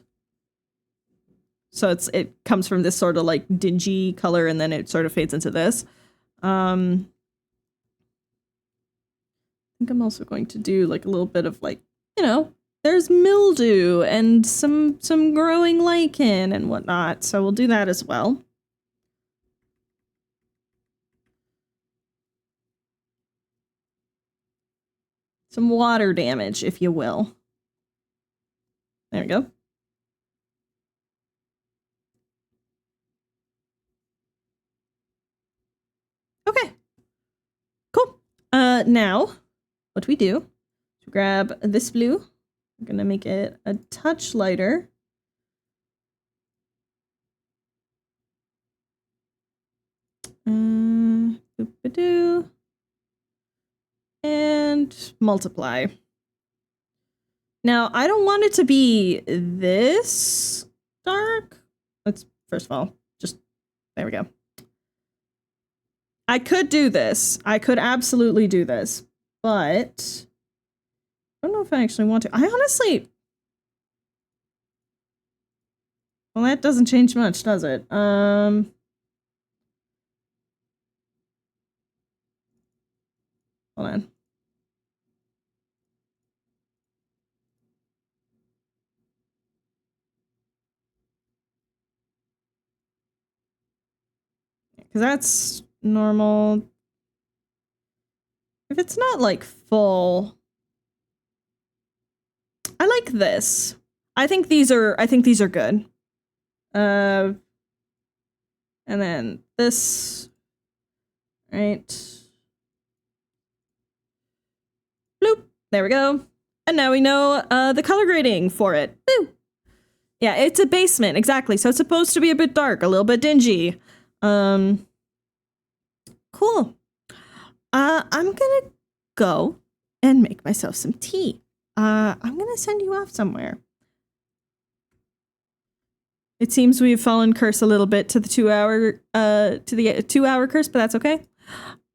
So it comes from this sort of like dingy color and then it sort of fades into this. I think I'm also going to do like a little bit of like, you know, there's mildew and some growing lichen and whatnot. So we'll do that as well. Some water damage, if you will. There we go. Okay. Cool. Now, what we do is grab this blue. I'm gonna make it a touch lighter. Boop-a-doo. And multiply. Now, I don't want it to be this dark. Let's, first of all, just, there we go. I could do this. I could absolutely do this. But I don't know if I actually want to. I honestly... Well, that doesn't change much, does it? Hold on. Because that's normal. If it's not like full, I like this. I think these are good. And then this, right? Bloop. There we go. And now we know the color grading for it. Woo. Yeah, it's a basement, exactly. So it's supposed to be a bit dark, a little bit dingy. Cool. I'm gonna go and make myself some tea. I'm gonna send you off somewhere. It seems we've fallen curse a little bit to the 2-hour curse, but that's okay.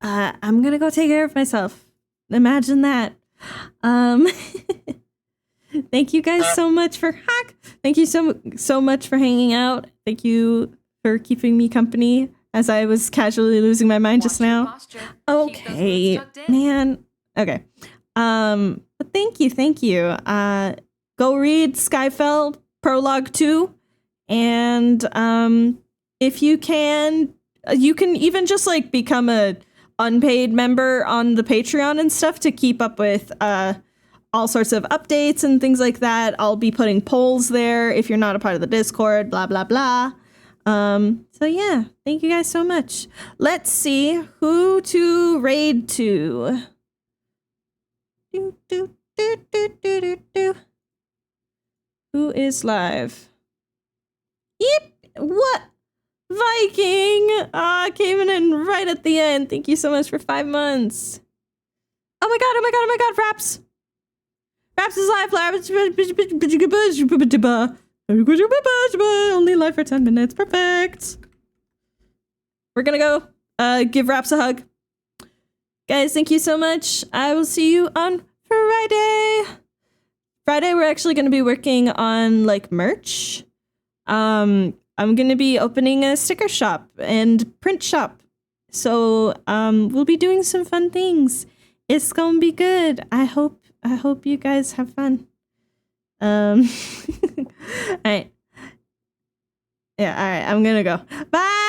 I'm gonna go take care of myself. Imagine that. Thank you guys so much for Thank you so much for hanging out. Thank you for keeping me company as I was casually losing my mind just now. Okay, man. Okay. But thank you. Go read Skyfell Prologue 2. And if you can even just like become a unpaid member on the Patreon and stuff to keep up with all sorts of updates and things like that. I'll be putting polls there if you're not a part of the Discord, blah, blah, blah. So yeah, thank you guys so much. Let's see who to raid to. Who is live? Yep. What? Viking! Came in right at the end. Thank you so much for 5 months. Oh my god, Raps! Raps is live. Only live for 10 minutes. Perfect. We're gonna go give Raps a hug. Guys, thank you so much. I will see you on Friday. Friday, we're actually gonna be working on like merch. I'm gonna be opening a sticker shop and print shop. So we'll be doing some fun things. It's gonna be good. I hope you guys have fun. Alright. Yeah, alright, I'm gonna go. Bye!